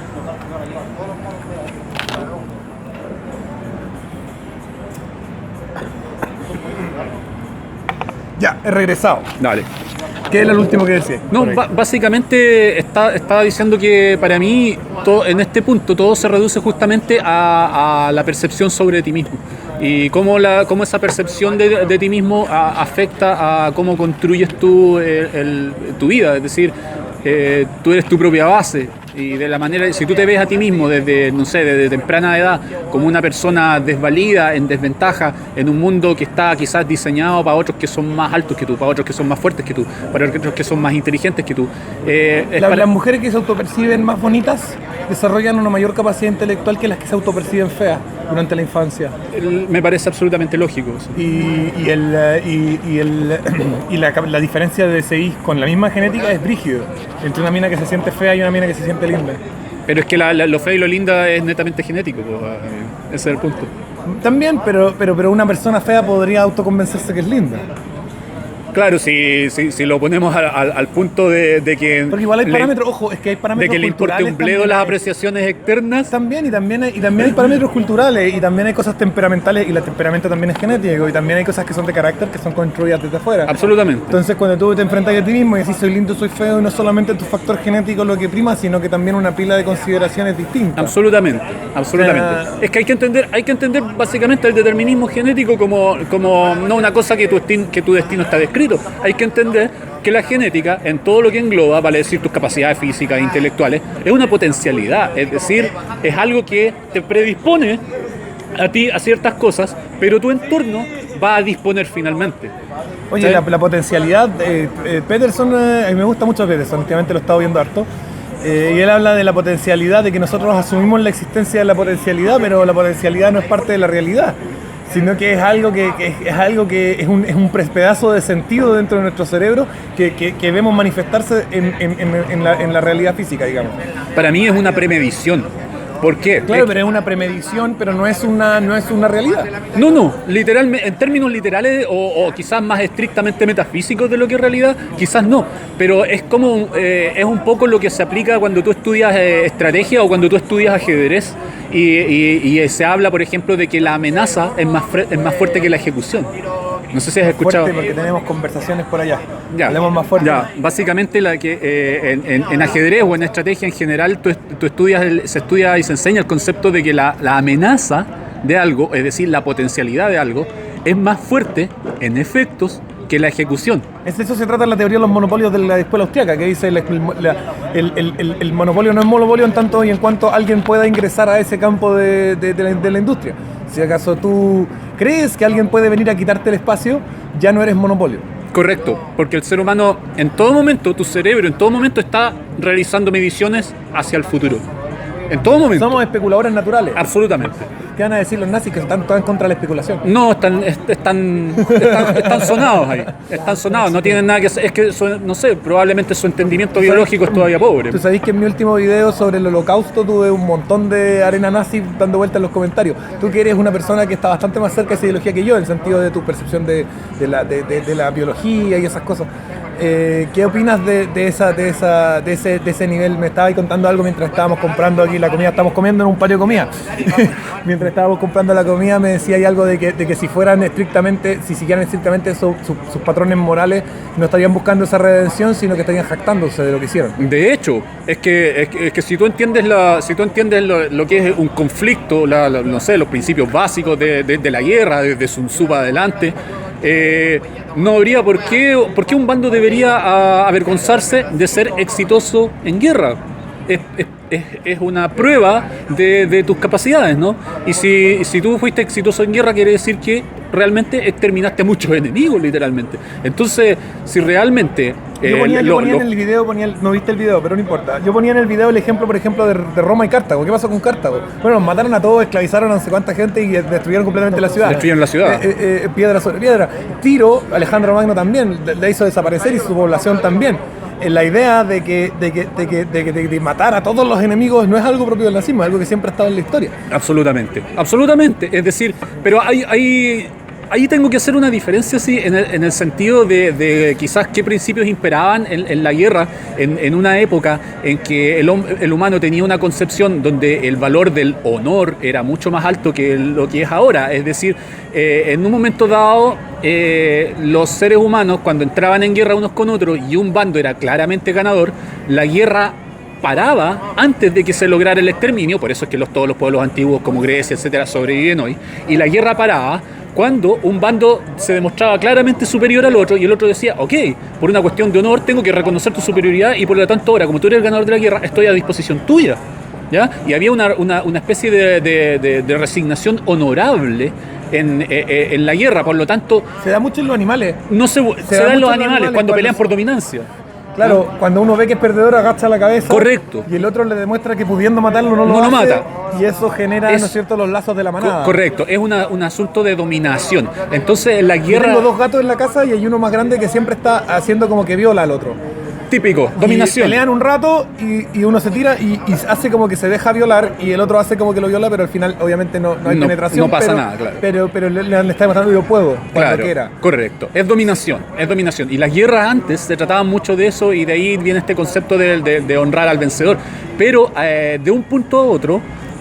Ya, he regresado. Dale. ¿Qué era el último que decía? No, básicamente estaba diciendo que para mí en este punto todo se reduce justamente a la percepción sobre ti mismo, y cómo esa percepción de ti mismo afecta a cómo construyes tú tu vida. Es decir, tú eres tu propia base, y de la manera, si tú te ves a ti mismo desde temprana edad como una persona desvalida, en desventaja, en un mundo que está quizás diseñado para otros que son más altos que tú, para otros que son más fuertes que tú, para otros que son más inteligentes que tú. Las mujeres que se autoperciben más bonitas desarrollan una mayor capacidad intelectual que las que se autoperciben feas durante la infancia. Me parece absolutamente lógico eso. La diferencia de CI con la misma genética es brígido entre una mina que se siente fea y una mina que se siente linda. Pero es que lo feo y lo linda es netamente genético, ese es el punto. También, pero una persona fea podría autoconvencerse que es linda. Claro, si lo ponemos al punto de que... Porque igual hay parámetros, ojo, es que hay parámetros de que le importe un bledo las apreciaciones externas. También hay parámetros culturales, y también hay cosas temperamentales, y el temperamento también es genético, y también hay cosas que son de carácter que son construidas desde afuera. Absolutamente. Entonces, cuando tú te enfrentas a ti mismo y decís soy lindo, soy feo, y no solamente tu factor genético lo que prima, sino que también una pila de consideraciones distintas. Absolutamente. Es que hay que entender básicamente el determinismo genético como no una cosa que tu destino está descrito. Hay que entender que la genética, en todo lo que engloba, vale decir tus capacidades físicas e intelectuales, es una potencialidad, es decir, es algo que te predispone a ti a ciertas cosas, pero tu entorno va a disponer finalmente. Oye, ¿Sí? la potencialidad, Peterson, a mí me gusta mucho Peterson, últimamente lo he estado viendo harto. Y él habla de la potencialidad, de que nosotros asumimos la existencia de la potencialidad, pero la potencialidad no es parte de la realidad, sino que es algo que es un pedazo de sentido dentro de nuestro cerebro que vemos manifestarse en la realidad física, digamos. Para mí es una premedición. ¿Por qué? Claro, pero es una premedición, pero no es una realidad. No, literalmente, en términos literales o quizás más estrictamente metafísicos de lo que es realidad, quizás no, pero es como es un poco lo que se aplica cuando tú estudias estrategia o cuando tú estudias ajedrez y se habla, por ejemplo, de que la amenaza es más fuerte que la ejecución. No sé si has escuchado. Fuerte porque tenemos conversaciones por allá. Ya, Hablemos más fuerte. ya. Básicamente en ajedrez o en estrategia en general tú estudias se estudia y se enseña el concepto de que la amenaza de algo, es decir, la potencialidad de algo, es más fuerte en efectos que la ejecución. De eso se trata la teoría de los monopolios de la escuela austriaca, que dice el monopolio no es monopolio en tanto y en cuanto alguien pueda ingresar a ese campo de la industria. Si acaso tú crees que alguien puede venir a quitarte el espacio, ya no eres monopolio. Correcto, porque el ser humano en todo momento, tu cerebro en todo momento está realizando mediciones hacia el futuro. En todo momento. Somos especuladores naturales. Absolutamente. ¿Qué van a decir los nazis que están todos en contra de la especulación? No, están sonados ahí. Están sonados, no tienen nada que hacer. Es que, no sé, probablemente su entendimiento biológico es todavía pobre. Tú sabés que en mi último video sobre el holocausto tuve un montón de arena nazi dando vueltas en los comentarios. Tú que eres una persona que está bastante más cerca de esa ideología que yo, en el sentido de tu percepción de la biología y esas cosas. ¿Qué opinas de ese nivel? Me estaba ahí contando algo mientras estábamos comprando aquí la comida. Estamos comiendo en un patio de comida. Mientras estábamos comprando la comida me decía ahí algo de que si siguieran estrictamente sus patrones morales, no estarían buscando esa redención, sino que estarían jactándose de lo que hicieron. De hecho, es que si tú entiendes lo que es un conflicto, no sé, los principios básicos de la guerra, desde Sun Tzu para adelante, no habría por qué un bando debería avergonzarse de ser exitoso en guerra. Es una prueba de tus capacidades, ¿no? Y si tú fuiste exitoso en guerra, quiere decir que realmente exterminaste a muchos enemigos, literalmente. Entonces, si realmente... Yo ponía en el video, no viste el video, pero no importa. Yo ponía en el video el ejemplo, por ejemplo, de Roma y Cartago. ¿Qué pasó con Cartago? Bueno, mataron a todos, esclavizaron a no sé cuánta gente y destruyeron completamente la ciudad. Destruyeron la ciudad. Piedra sobre piedra. Tiro, Alejandro Magno también, la hizo desaparecer y su población también. La idea de matar a todos los enemigos no es algo propio del nazismo, es algo que siempre ha estado en la historia. Absolutamente. Es decir, pero ahí tengo que hacer una diferencia, sí, en el sentido de quizás qué principios imperaban en la guerra, en una época en que el humano tenía una concepción donde el valor del honor era mucho más alto que lo que es ahora. Es decir, en un momento dado, los seres humanos, cuando entraban en guerra unos con otros y un bando era claramente ganador, la guerra paraba antes de que se lograra el exterminio. Por eso es que todos los pueblos antiguos como Grecia, etcétera, sobreviven hoy. Y la guerra paraba cuando un bando se demostraba claramente superior al otro y el otro decía, ok, por una cuestión de honor tengo que reconocer tu superioridad y por lo tanto ahora, como tú eres el ganador de la guerra, estoy a disposición tuya, ¿ya? Y había una especie de resignación honorable en la guerra, por lo tanto... Se da mucho en los animales. No se da en los animales cuando pelean por dominancia. Claro, cuando uno ve que es perdedor, agacha la cabeza. Correcto. Y el otro le demuestra que pudiendo matarlo no lo mata. Y eso genera, ¿no es cierto?, los lazos de la manada. Correcto, es un asunto de dominación. Entonces, en la guerra... Yo tengo dos gatos en la casa y hay uno más grande que siempre está haciendo como que viola al otro. Típico, dominación. Y pelean un rato y uno se tira y hace como que se deja violar y el otro hace como que lo viola, pero al final obviamente no hay penetración. No pasa nada, claro. Pero le está demostrando yo puedo, cuando quiera. Correcto. Es dominación. Y las guerras antes se trataban mucho de eso y de ahí viene este concepto de honrar al vencedor. Pero de un punto a otro,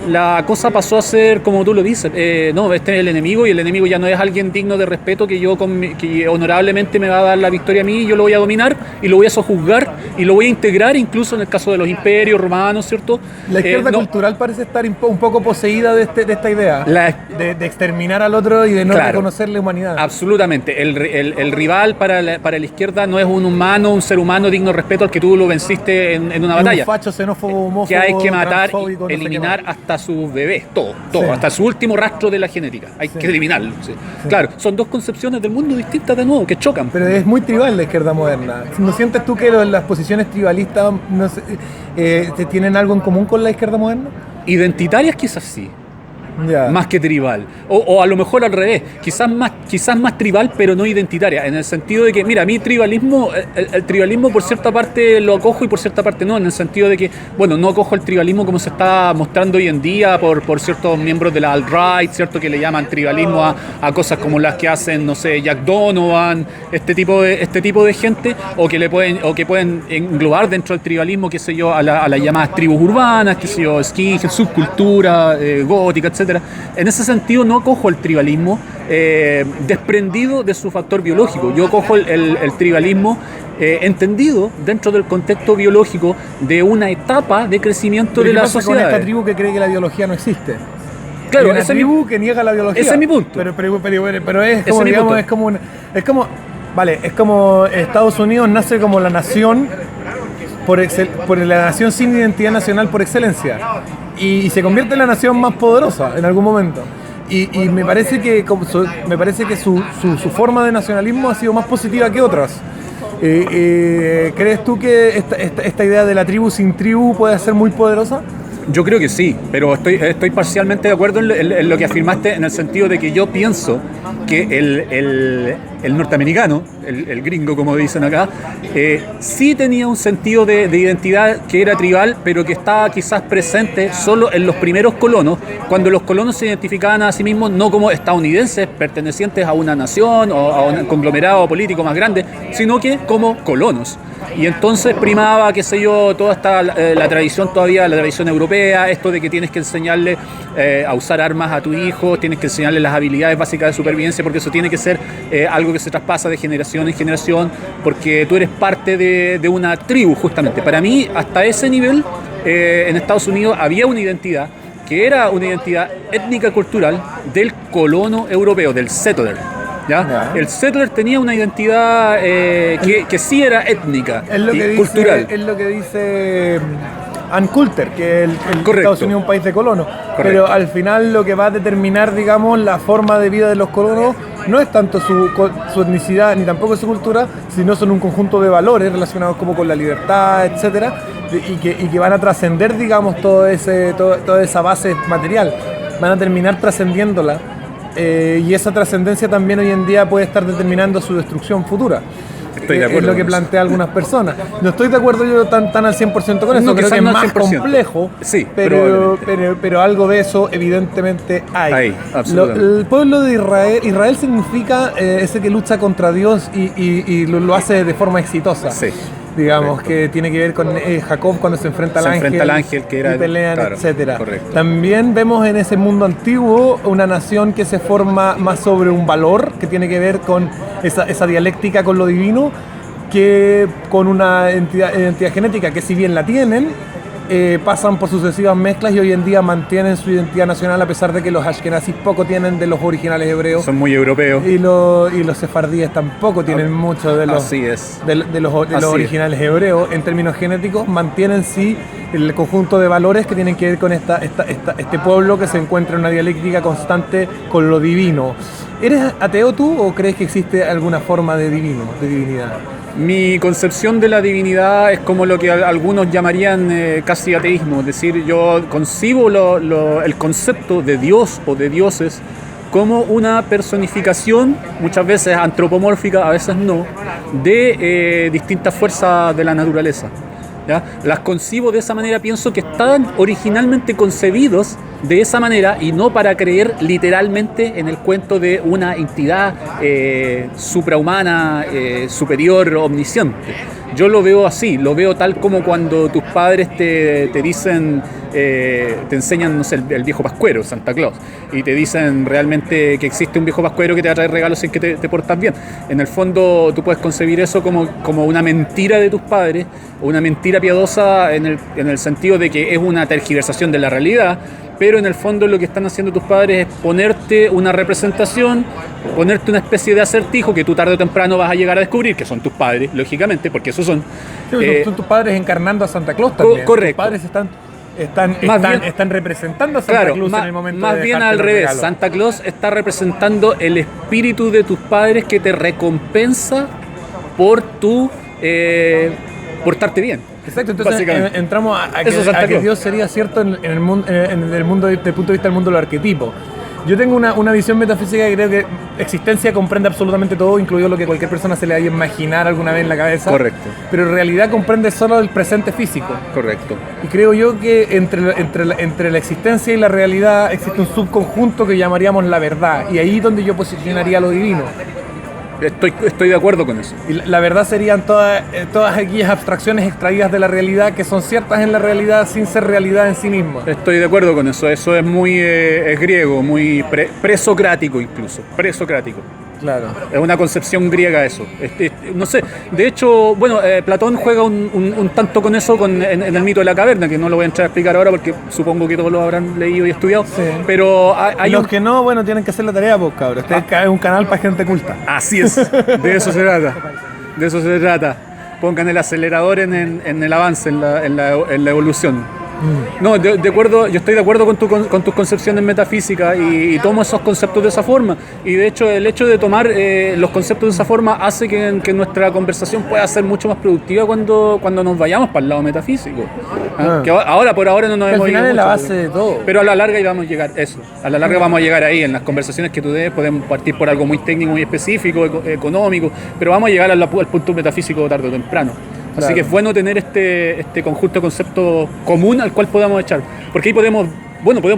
la cosa pasó a ser, como tú lo dices, no, este es el enemigo y el enemigo ya no es alguien digno de respeto que honorablemente me va a dar la victoria a mí y yo lo voy a dominar y lo voy a sojuzgar y lo voy a integrar, incluso en el caso de los imperios romanos, ¿cierto? La izquierda cultural parece estar un poco poseída de esta idea de exterminar al otro y de no reconocerle humanidad. Absolutamente. El rival para la izquierda no es un ser humano digno de respeto al que tú lo venciste en una batalla. Un facho, xenófobo, homófobo, que hay que matar, transfóbico, eliminar hasta sus bebés, todo, Sí. hasta su último rastro de la genética. Hay que eliminarlo. Sí. Claro, son dos concepciones del mundo distintas de nuevo, que chocan. Pero es muy tribal la izquierda moderna. ¿No sientes tú que las posiciones tribalistas no sé, tienen algo en común con la izquierda moderna? Identitarias quizás sí, Ya. más que tribal. O a lo mejor al revés, quizás más tribal, pero no identitaria, en el sentido de que, mira, a mí tribalismo, el tribalismo por cierta parte lo acojo y por cierta parte no, en el sentido de que, bueno, no acojo el tribalismo como se está mostrando hoy en día por ciertos miembros de la alt-right, ¿cierto? Que le llaman tribalismo a cosas como las que hacen, no sé, Jack Donovan, este tipo de gente, o que pueden englobar dentro del tribalismo, qué sé yo, a las llamadas tribus urbanas, qué sé yo, skinhead, subcultura, gótica, etc. En ese sentido no cojo el tribalismo desprendido de su factor biológico. Yo cojo el tribalismo entendido dentro del contexto biológico de una etapa de crecimiento de la ¿Qué pasa con sociedad. esta tribu que cree que la biología no existe? Claro, Hay una ese tribu que niega la biología. ese es mi punto. Pero es Ese como, es mi digamos, punto. es como, vale, es como Estados Unidos nace como la nación por la nación sin identidad nacional por excelencia y se convierte en la nación más poderosa en algún momento. Y me parece que su forma de nacionalismo ha sido más positiva que otras. ¿Crees tú que esta idea de la tribu sin tribu puede ser muy poderosa? Yo creo que sí, pero estoy parcialmente de acuerdo en lo que afirmaste, en el sentido de que yo pienso que el norteamericano, el gringo como dicen acá, sí tenía un sentido de identidad que era tribal, pero que estaba quizás presente solo en los primeros colonos, cuando los colonos se identificaban a sí mismos no como estadounidenses pertenecientes a una nación o a un conglomerado político más grande, sino que como colonos. Y entonces primaba, qué sé yo, toda esta la tradición todavía, la tradición europea, esto de que tienes que enseñarle a usar armas a tu hijo, tienes que enseñarle las habilidades básicas de supervivencia, porque eso tiene que ser algo que se traspasa de generación en generación, porque tú eres parte de una tribu, justamente. Para mí, hasta ese nivel, en Estados Unidos había una identidad que era una identidad étnica cultural del colono europeo, del settler. ¿Ya? El settler tenía una identidad que sí era étnica y cultural. Es lo que dice Ann Coulter, que el Correcto. Estados Unidos es un país de colonos. Correcto. Pero al final lo que va a determinar, digamos, la forma de vida de los colonos no es tanto su etnicidad ni tampoco su cultura, sino son un conjunto de valores relacionados como con la libertad, etcétera, y que van a trascender, digamos, toda esa base material. Van a terminar trascendiéndola. Y esa trascendencia también hoy en día puede estar determinando su destrucción futura. Estoy de acuerdo Es lo que con eso. plantea algunas personas. No estoy de acuerdo yo tan al 100% con eso, No, creo quizás que es no al más 100%. complejo, Sí, pero algo de eso evidentemente hay. Hay, absolutamente. El pueblo de Israel significa ese que lucha contra Dios y lo hace de forma exitosa. Sí. Digamos, Correcto. que tiene que ver con Jacob cuando se enfrenta al ángel, que era, y pelean, claro, etcétera. correcto. También vemos en ese mundo antiguo una nación que se forma más sobre un valor que tiene que ver con esa dialéctica con lo divino, que con una identidad genética que si bien la tienen, pasan por sucesivas mezclas y hoy en día mantienen su identidad nacional a pesar de que los ashkenazis poco tienen de los originales hebreos. Son muy europeos. Y los sefardíes tampoco tienen mucho de los, Así es. de los Así es. originales hebreos. En términos genéticos, mantienen sí el conjunto de valores que tienen que ver con este pueblo que se encuentra en una dialéctica constante con lo divino. ¿Eres ateo tú o crees que existe alguna forma de divinidad? Mi concepción de la divinidad es como lo que algunos llamarían casi ateísmo, es decir, yo concibo el concepto de Dios o de dioses como una personificación, muchas veces antropomórfica, a veces no, de distintas fuerzas de la naturaleza. ¿Ya? Las concibo de esa manera, pienso que estaban originalmente concebidos de esa manera y no para creer literalmente en el cuento de una entidad suprahumana, superior, omnisciente. Yo lo veo así, lo veo tal como cuando tus padres te dicen, te enseñan, no sé, el viejo pascuero, Santa Claus, y te dicen realmente que existe un viejo pascuero que te va a traer regalos sin que te portas bien. En el fondo tú puedes concebir eso como una mentira de tus padres, una mentira piadosa en el sentido de que es una tergiversación de la realidad, pero en el fondo lo que están haciendo tus padres es ponerte una representación, ponerte una especie de acertijo que tú tarde o temprano vas a llegar a descubrir que son tus padres, lógicamente, porque esos son. Sí, son tus padres encarnando a Santa Claus también. Correcto. Tus padres están están representando a Santa Claro, Claus en el momento más de bien dejarte al los revés. regalos. Santa Claus está representando el espíritu de tus padres que te recompensa por tu portarte bien. Exacto, entonces Básicamente. entramos Eso es Santa a que Claus. Dios sería cierto en el mundo, desde el punto de vista del mundo de los arquetipos. Yo tengo una visión metafísica que creo que existencia comprende absolutamente todo, incluido lo que cualquier persona se le vaya a imaginar alguna vez en la cabeza. Correcto. Pero en realidad comprende solo el presente físico. Correcto. Y creo yo que entre la existencia y la realidad existe un subconjunto que llamaríamos la verdad. Y ahí es donde yo posicionaría lo divino. Estoy de acuerdo con eso. Y la verdad serían todas aquellas abstracciones extraídas de la realidad que son ciertas en la realidad sin ser realidad en sí misma. Estoy de acuerdo con eso. Eso es muy es griego, muy presocrático incluso. Presocrático. Claro. Es una concepción griega eso. No sé, de hecho, bueno, Platón juega un tanto con eso en el mito de la caverna, que no lo voy a entrar a explicar ahora porque supongo que todos lo habrán leído y estudiado. Sí. Pero hay Los que no, bueno, tienen que hacer la tarea, pues, cabrón. Este es un canal para gente culta. Así es, de eso se trata. De eso se trata. Pongan el acelerador en el avance, en la evolución. No, yo estoy de acuerdo con tus concepciones metafísicas y tomo esos conceptos de esa forma. Y de hecho, el hecho de tomar los conceptos de esa forma hace que nuestra conversación pueda ser mucho más productiva cuando nos vayamos para el lado metafísico. Que por ahora no nos Al hemos final ido es la mucho, base de todo. pero a la larga vamos a llegar eso. A la larga vamos a llegar ahí. En las conversaciones que tú des podemos partir por algo muy técnico, muy específico, económico, pero vamos a llegar al punto metafísico tarde o temprano. Así Claro. que es bueno tener este conjunto de conceptos común al cual podamos echar. Porque ahí podemos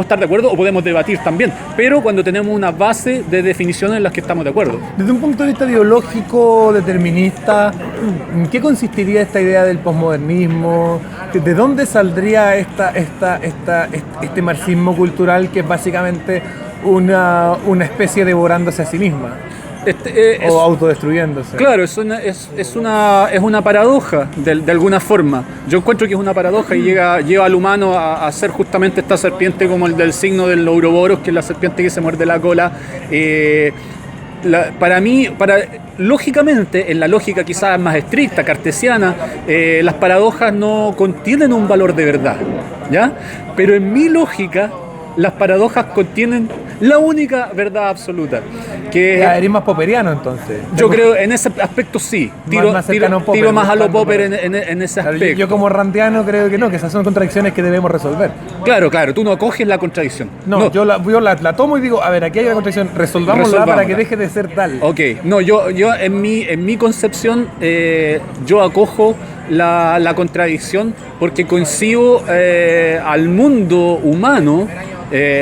estar de acuerdo o podemos debatir también, pero cuando tenemos una base de definiciones en las que estamos de acuerdo. Desde un punto de vista ideológico, determinista, ¿en qué consistiría esta idea del posmodernismo? ¿De dónde saldría este marxismo cultural que es básicamente una especie devorándose a sí misma? O autodestruyéndose. Claro, es una paradoja de alguna forma. Yo encuentro que es una paradoja y lleva al humano a ser justamente esta serpiente como el del signo del Ouroboros, que es la serpiente que se muerde la cola. Para mí, lógicamente, en la lógica quizás más estricta, cartesiana, las paradojas no contienen un valor de verdad, ¿ya? Pero en mi lógica, las paradojas contienen la única verdad absoluta. Que Ya, eres más popperiano entonces. yo creo, en ese aspecto sí. Más cercano a Popper, Tiro más a lo buscando Popper por- en ese Claro, aspecto. yo como randiano creo que no, que esas son contradicciones que debemos resolver. Claro, tú no acoges la contradicción. No, yo la tomo y digo, a ver, aquí hay una contradicción, resolvámosla para que deje de ser tal. Ok, no, yo en mi concepción yo acojo la contradicción porque concibo al mundo humano,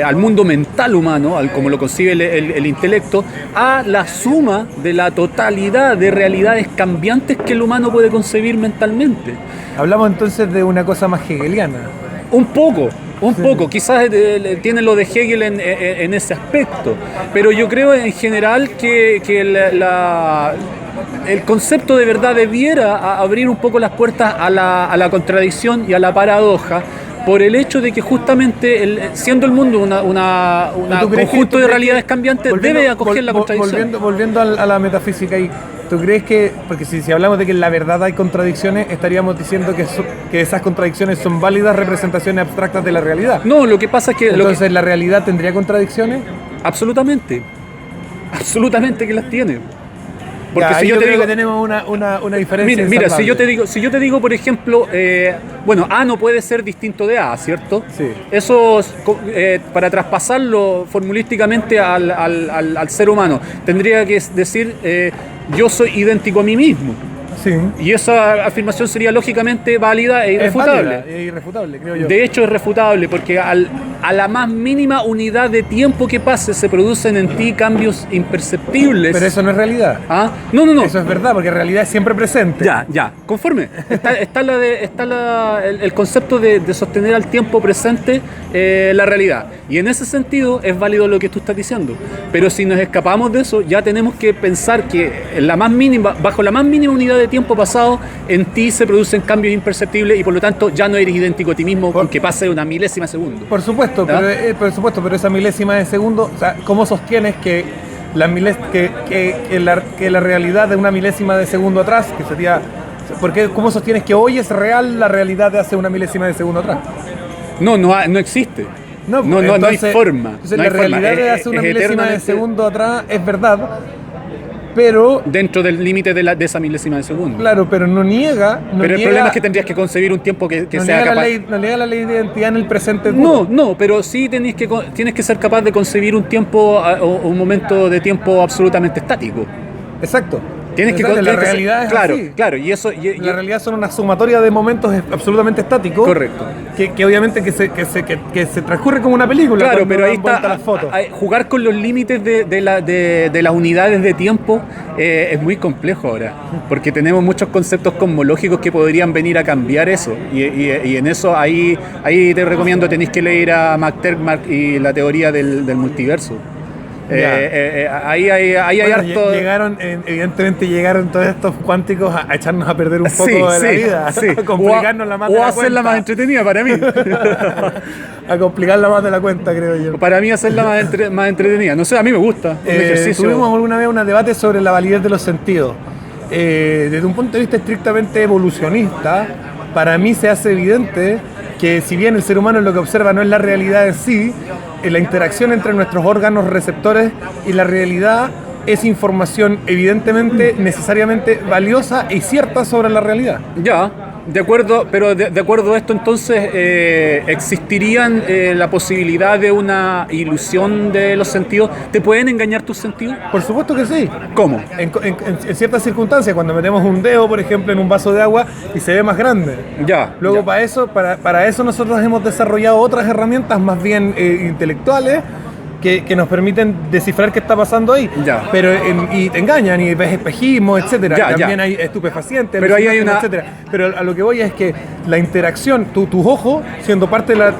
al mundo mental humano, como lo concibe el intelecto, a la suma de la totalidad de realidades cambiantes que el humano puede concebir mentalmente. Hablamos entonces de una cosa más hegeliana. Un poco, quizás tiene lo de Hegel en ese aspecto, pero yo creo en general que el concepto de verdad debiera abrir un poco las puertas a la contradicción y a la paradoja, por el hecho de que justamente siendo el mundo un ¿Tú crees conjunto que- de realidades cambiantes, debe acoger la contradicción. Volviendo a la metafísica, ¿tú crees que, porque si hablamos de que en la verdad hay contradicciones, estaríamos diciendo que esas contradicciones son válidas representaciones abstractas de la realidad? No, lo que pasa es que... Entonces, ¿la realidad tendría contradicciones? absolutamente que las tiene. Porque Ya, si ahí yo te creo digo... que tenemos una diferencia. Mira, si insalvable. yo te digo, por ejemplo, bueno, A no puede ser distinto de A, ¿cierto? Sí. Eso, para traspasarlo formulísticamente al ser humano, tendría que decir, yo soy idéntico a mí mismo. Sí. Y esa afirmación sería lógicamente válida e Es irrefutable. válida, es irrefutable, creo yo. De hecho, es refutable porque a la más mínima unidad de tiempo que pase se producen en ti cambios imperceptibles. Pero eso no es realidad. ¿Ah? No. Eso es verdad, porque en realidad es siempre presente. Ya, conforme. Está el concepto de sostener al tiempo presente la realidad. Y en ese sentido es válido lo que tú estás diciendo. Pero si nos escapamos de eso, ya tenemos que pensar que bajo la más mínima unidad de tiempo pasado, en ti se producen cambios imperceptibles y por lo tanto ya no eres idéntico a ti mismo aunque pase una milésima de segundo. Por supuesto, ¿Ya? pero esa milésima de segundo, o sea, ¿cómo sostienes que la realidad de una milésima de segundo atrás, que sería, ¿cómo sostienes que hoy es real la realidad de hace una milésima de segundo atrás? No existe. No, No hay entonces- forma. Entonces no la hay forma. realidad de hace una milésima de eternamente segundo atrás es verdad, pero dentro del límite de esa milésima de segundo. claro, pero no niega. No Pero el niega- problema es que tendrías que concebir un tiempo que no sea niega capaz. no niega la ley de identidad en el presente. No, pero sí tienes que ser capaz de concebir un tiempo o un momento de tiempo absolutamente estático. Exacto. Tienes que Exacto, la tienes que ser- realidad es claro, así. claro, y eso La realidad son una sumatoria de momentos absolutamente estáticos. Correcto. Que obviamente que se transcurre como una película. Claro, cuando pero ahí dan vuelta está. las fotos. Jugar con los límites de las unidades de tiempo es muy complejo ahora. Porque tenemos muchos conceptos cosmológicos que podrían venir a cambiar eso. Y en eso ahí te recomiendo, tenéis que leer a McTermark y la teoría del multiverso. Ahí hay Bueno, harto. evidentemente llegaron todos estos cuánticos a echarnos a perder un poco Sí, de la sí, vida, sí. a complicarnos la más de o la hacerla cuenta. más entretenida para mí. A complicarla más de la cuenta, creo yo. Para mí hacerla más entretenida. No sé, a mí me gusta. Un ejercicio. Tuvimos alguna vez un debate sobre la validez de los sentidos. Desde un punto de vista estrictamente evolucionista, para mí se hace evidente que si bien el ser humano lo que observa no es la realidad en sí, la interacción entre nuestros órganos receptores y la realidad es información evidentemente, necesariamente valiosa y cierta sobre la realidad. Ya, de acuerdo, pero de acuerdo a esto entonces existirían la posibilidad de una ilusión de los sentidos. ¿Te pueden engañar tus sentidos? Por supuesto que sí. ¿Cómo? En ciertas circunstancias, cuando metemos un dedo, por ejemplo, en un vaso de agua y se ve más grande. Ya. Luego ya. para eso nosotros hemos desarrollado otras herramientas más bien intelectuales que nos permiten descifrar qué está pasando ahí. Ya. Pero y te engañan y ves espejismo, etcétera. Ya, También ya. hay estupefacientes, Pero ahí hay alucinógenos, una- etcétera. Pero a lo que voy es que la interacción, tus ojos, siendo parte de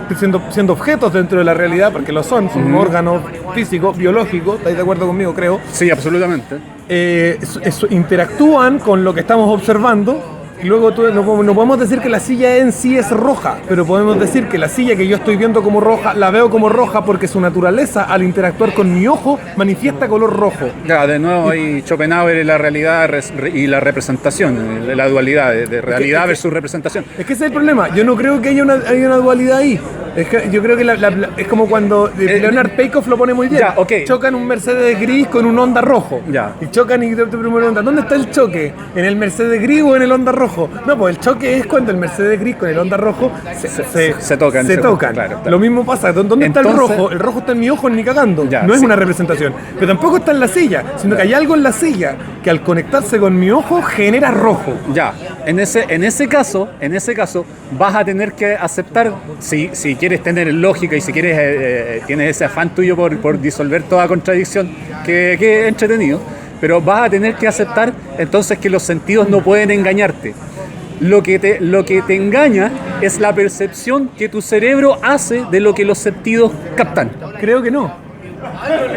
siendo objetos dentro de la realidad, porque lo son un órgano físico, biológico, ¿estáis de acuerdo conmigo? Creo. Sí, absolutamente. Interactúan con lo que estamos observando. Y luego no podemos decir que la silla en sí es roja, pero podemos decir que la silla que yo estoy viendo como roja, la veo como roja porque su naturaleza al interactuar con mi ojo manifiesta color rojo. Ya, de nuevo hay Schopenhauer y la realidad y la representación, la dualidad de realidad versus representación. Es que ese es el problema. Yo no creo que haya una dualidad ahí. Es que yo creo que es como cuando Leonard Peikoff lo pone muy bien. Ya, ok. Chocan un Mercedes gris con un Honda rojo. Ya. Y chocan y te preguntan, ¿dónde está el choque? ¿En el Mercedes gris o en el Honda rojo? No, pues el choque es cuando el Mercedes gris con el Honda rojo se tocan. Se tocan. Claro. Lo mismo pasa. ¿Dónde está el Entonces- rojo? El rojo está en mi ojo ni cagando. Ya, no es sí. una representación. Pero tampoco está en la silla, sino que hay algo en la silla que al conectarse con mi ojo genera rojo. Ya, en ese caso vas a tener que aceptar, si quieres tener lógica y si quieres tienes ese afán tuyo por disolver toda contradicción, que es entretenido, pero vas a tener que aceptar entonces que los sentidos no pueden engañarte. Lo que te engaña es la percepción que tu cerebro hace de lo que los sentidos captan. Creo que no.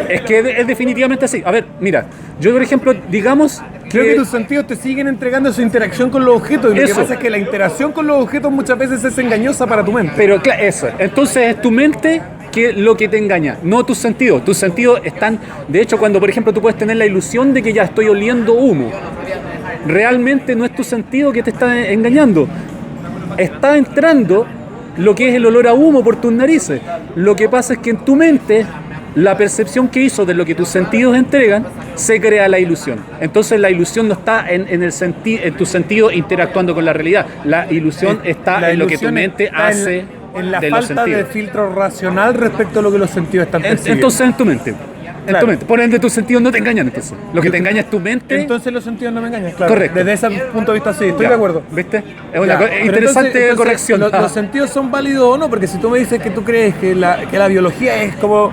Es que es definitivamente así. A ver, mira, yo por ejemplo, digamos Creo que tus sentidos te siguen entregando su interacción con los objetos y lo que Eso. pasa es que la interacción con los objetos muchas veces es engañosa para tu mente. Pero claro, eso. Entonces es tu mente que lo que te engaña, no tus sentidos. Tus sentidos están... De hecho, cuando por ejemplo tú puedes tener la ilusión de que ya estoy oliendo humo, realmente no es tu sentido que te está engañando. Está entrando lo que es el olor a humo por tus narices. Lo que pasa es que en tu mente, la percepción que hizo de lo que tus sentidos entregan, se crea la ilusión. Entonces la ilusión no está en tu sentido interactuando con la realidad. La ilusión está La en lo que tu ilusión mente está hace en la de los falta de sentidos. filtro racional respecto a lo que los sentidos están percibiendo. Entonces en tu mente. En Claro. tu mente. Por ende tus sentidos no te engañan entonces. Lo que te engaña es tu mente. Entonces los sentidos no me engañan, claro. Correcto. Desde ese punto de vista sí, estoy Ya, de acuerdo. ¿Viste? Es una Ya, pero interesante entonces, corrección. Los sentidos son válidos o no, porque si tú me dices que tú crees que la biología es como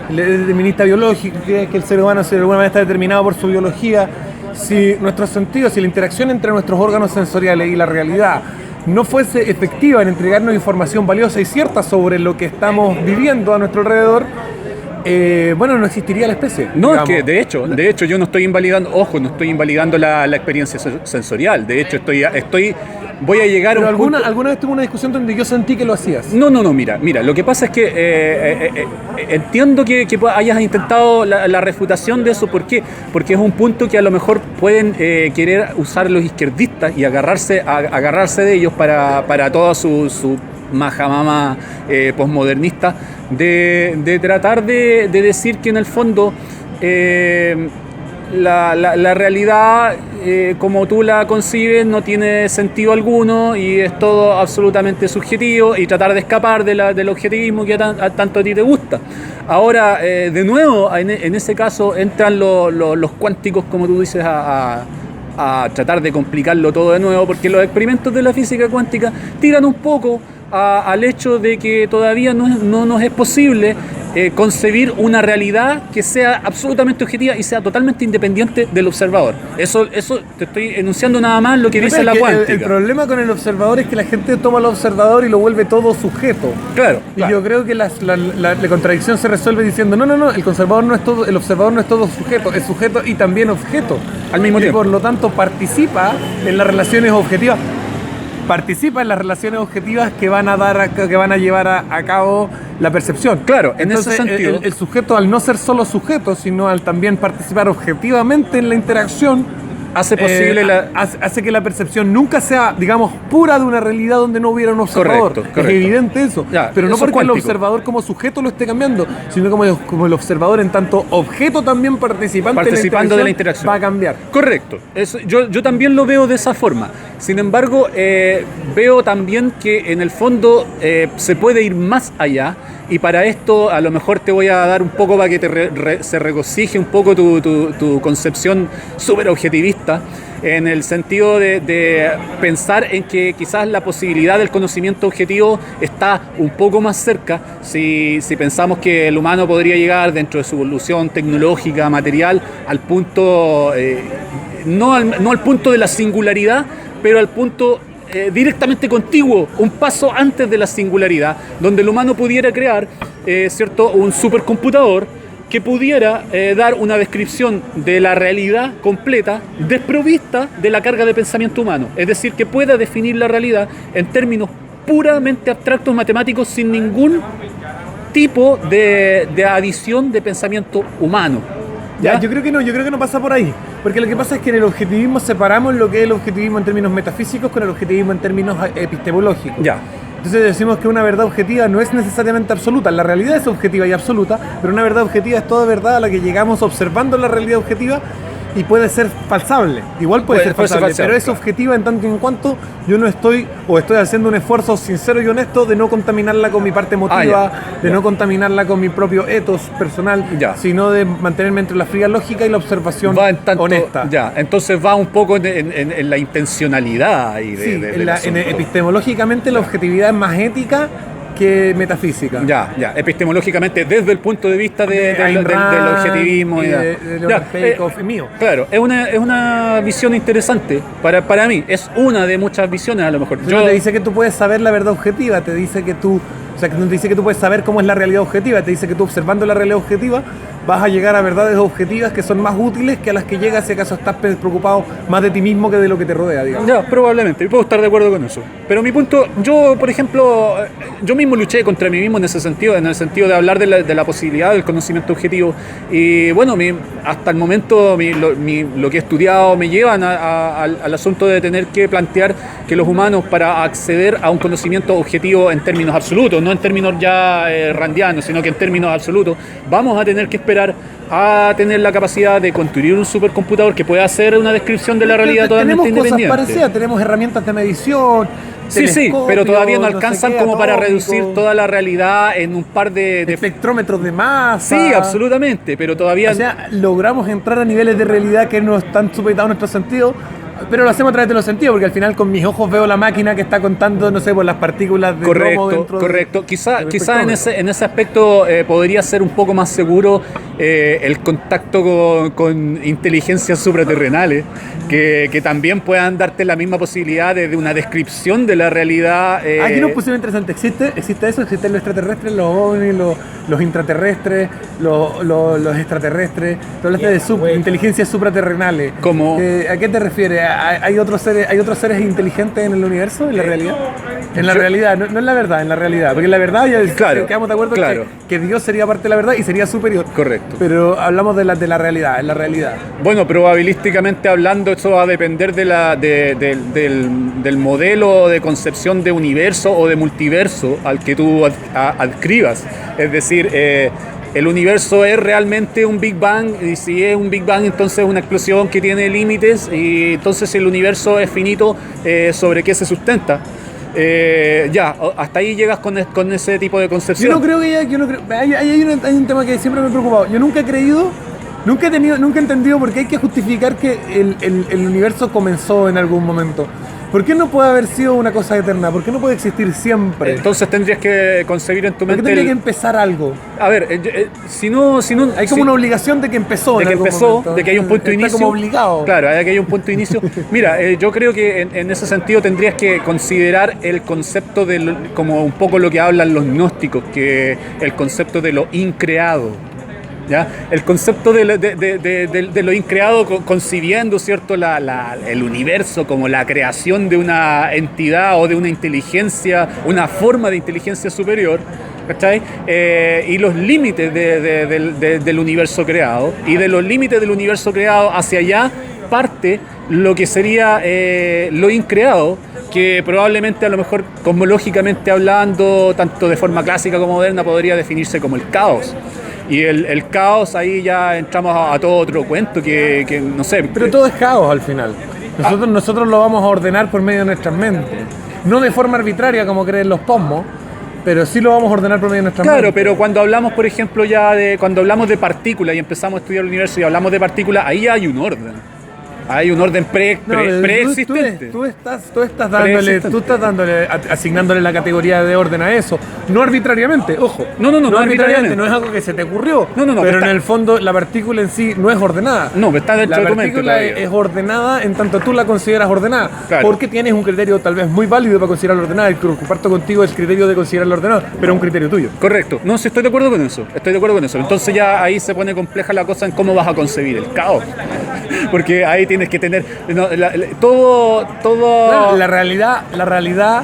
determinista biológico, que el ser humano de alguna manera está determinado por su biología, si nuestros sentidos, si la interacción entre nuestros órganos sensoriales y la realidad no fuese efectiva en entregarnos información valiosa y cierta sobre lo que estamos viviendo a nuestro alrededor, bueno, no existiría la especie. No, digamos. es que de hecho yo no estoy invalidando, ojo, no estoy invalidando la experiencia sensorial. De hecho voy a llegar Pero a un punto... alguna vez tuve una discusión donde yo sentí que lo hacías. No, mira, lo que pasa es que entiendo que hayas intentado la refutación de eso. ¿Por qué? Porque es un punto que a lo mejor pueden querer usar los izquierdistas y agarrarse de ellos para toda su majamama posmodernista, de tratar de decir que en el fondo la realidad, como tú la concibes, no tiene sentido alguno y es todo absolutamente subjetivo, y tratar de escapar del objetivismo que tanto a ti te gusta. Ahora, de nuevo, en ese caso entran los cuánticos, como tú dices, a tratar de complicarlo todo de nuevo, porque los experimentos de la física cuántica tiran un poco al hecho de que todavía no nos es posible concebir una realidad que sea absolutamente objetiva y sea totalmente independiente del observador. Eso te estoy enunciando nada más lo que dice la cuántica. El problema con el observador es que la gente toma al observador y lo vuelve todo sujeto. Claro. Y yo creo que la contradicción se resuelve diciendo no, el observador no es todo sujeto, es sujeto y también objeto. Al mismo tiempo. Y por lo tanto participa en las relaciones objetivas. Participa en las relaciones objetivas que van a llevar a cabo la percepción. Claro, en Entonces, ese sentido. el sujeto, al no ser solo sujeto, sino al también participar objetivamente en la interacción, hace posible hace que la percepción nunca sea, digamos, pura de una realidad donde no hubiera un observador. Correcto. Es evidente eso. Ya, pero no eso es porque el cuántico. observador como sujeto lo esté cambiando, sino como el observador en tanto objeto también participando de la interacción. va a cambiar. Correcto. Yo también lo veo de esa forma. Sin embargo, veo también que en el fondo se puede ir más allá. Y para esto a lo mejor te voy a dar un poco para que se regocije un poco tu concepción súper objetivista, en el sentido de pensar en que quizás la posibilidad del conocimiento objetivo está un poco más cerca si pensamos que el humano podría llegar dentro de su evolución tecnológica, material, al punto, no al punto de la singularidad, pero al punto directamente contiguo, un paso antes de la singularidad, donde el humano pudiera crear un supercomputador que pudiera dar una descripción de la realidad completa, desprovista de la carga de pensamiento humano. Es decir, que pueda definir la realidad en términos puramente abstractos matemáticos, sin ningún tipo de adición de pensamiento humano. Ya, yo creo que no pasa por ahí. Porque lo que pasa es que en el objetivismo separamos lo que es el objetivismo en términos metafísicos con el objetivismo en términos epistemológicos. Ya. Entonces decimos que una verdad objetiva no es necesariamente absoluta. La realidad es objetiva y absoluta, pero una verdad objetiva es toda verdad a la que llegamos observando la realidad objetiva y puede ser falsable. Igual puede ser falsable, pero es objetiva en tanto y en cuanto yo no estoy haciendo un esfuerzo sincero y honesto de no contaminarla con mi parte emotiva, no contaminarla con mi propio ethos personal, sino de mantenerme entre la fría lógica y la observación honesta. Ya, entonces va un poco en la intencionalidad ahí epistemológicamente la objetividad es más ética que metafísica. Ya, epistemológicamente desde el punto de vista del objetivismo y mío. Claro, es una visión interesante para mí, es una de muchas visiones a lo mejor. No te dice que tú puedes saber la verdad objetiva, te dice que tú, que no te dice que tú puedes saber cómo es la realidad objetiva, te dice que tú observando la realidad objetiva vas a llegar a verdades objetivas que son más útiles que a las que llegas si acaso estás preocupado más de ti mismo que de lo que te rodea, digamos. Ya, probablemente, y puedo estar de acuerdo con eso. Pero mi punto, yo, por ejemplo, yo mismo luché contra mí mismo en ese sentido, en el sentido de hablar de la posibilidad del conocimiento objetivo. Y bueno, hasta el momento lo que he estudiado me llevan al asunto de tener que plantear que los humanos, para acceder a un conocimiento objetivo en términos absolutos, no en términos ya randianos, sino que en términos absolutos, vamos a tener que esperar a tener la capacidad de construir un supercomputador que pueda hacer una descripción de la realidad totalmente independiente. Tenemos cosas parecidas, tenemos herramientas de medición. Sí, pero todavía no alcanzan como para reducir toda la realidad en un par de espectrómetros de masa. Sí, absolutamente, pero todavía... O sea, logramos entrar a niveles de realidad que no están supeditados a nuestros sentidos, pero lo hacemos a través de los sentidos, porque al final con mis ojos veo la máquina que está contando, no sé, por las partículas de cromo dentro. Correcto. Quizá en ese aspecto podría ser un poco más seguro el contacto con inteligencias supraterrenales, que también puedan darte la misma posibilidad de una descripción de la realidad. Aquí nos pusimos interesante. ¿Existe eso? ¿Existen los extraterrestres, los ovnis, los intraterrestres, los extraterrestres? Tú hablaste de inteligencias supraterrenales. ¿Cómo? ¿A qué te refieres? ¿Hay otros seres inteligentes en el universo, en la realidad? En la realidad, no en la verdad, en la realidad. Porque en la verdad ya quedamos de acuerdo que Dios sería parte de la verdad y sería superior. Correcto. Correcto. Pero hablamos de la realidad, en la realidad. Bueno, probabilísticamente hablando, eso va a depender del modelo de concepción de universo o de multiverso al que tú adscribas. Es decir, el universo es realmente un Big Bang, y si es un Big Bang, entonces es una explosión que tiene límites, y entonces el universo es finito, ¿sobre qué se sustenta? Hasta ahí llegas con ese tipo de concepción. Yo no creo que hay un tema que siempre me ha preocupado. Yo nunca he creído, nunca he entendido por qué hay que justificar que el universo comenzó en algún momento. ¿Por qué no puede haber sido una cosa eterna? ¿Por qué no puede existir siempre? Entonces tendrías que concebir en tu mente. ¿Por qué tendría que empezar algo? A ver, si no. Hay como una obligación de que empezó. De que empezó, de que hay un punto de inicio. Está como obligado. Claro, hay que hay un punto de inicio. Mira, yo creo que en ese sentido tendrías que considerar el concepto como un poco lo que hablan los gnósticos, que el concepto de lo increado. ¿Ya? El concepto de lo increado, concibiendo, ¿cierto?, el universo como la creación de una entidad o de una inteligencia, una forma de inteligencia superior, ¿cachai? Y los límites del universo creado, y de los límites del universo creado hacia allá parte lo que sería lo increado, que probablemente a lo mejor cosmológicamente hablando, tanto de forma clásica como moderna, podría definirse como el caos. Y el caos, ahí ya entramos a todo otro cuento que no sé. Pero todo es caos al final. Nosotros lo vamos a ordenar por medio de nuestras mentes. No de forma arbitraria como creen los posmos, pero sí lo vamos a ordenar por medio de nuestras mentes. Claro, pero cuando hablamos, por ejemplo, cuando hablamos de partículas y empezamos a estudiar el universo y hablamos de partículas, ahí ya hay un orden. Hay un orden preexistente. Tú estás dándole, asignándole la categoría de orden a eso. No arbitrariamente, ojo. No arbitrariamente. No es algo que se te ocurrió. No. Pero en el fondo la partícula en sí no es ordenada. No, está dentro de tu mente. La partícula es ordenada en tanto tú la consideras ordenada. Claro. Porque tienes un criterio tal vez muy válido para considerarla ordenada. El que comparto contigo el criterio de considerarla ordenada, pero es un criterio tuyo. Correcto. No, sí, estoy de acuerdo con eso. Entonces ya ahí se pone compleja la cosa en cómo vas a concebir el caos. Porque ahí tienes que tener todo. Claro, la realidad,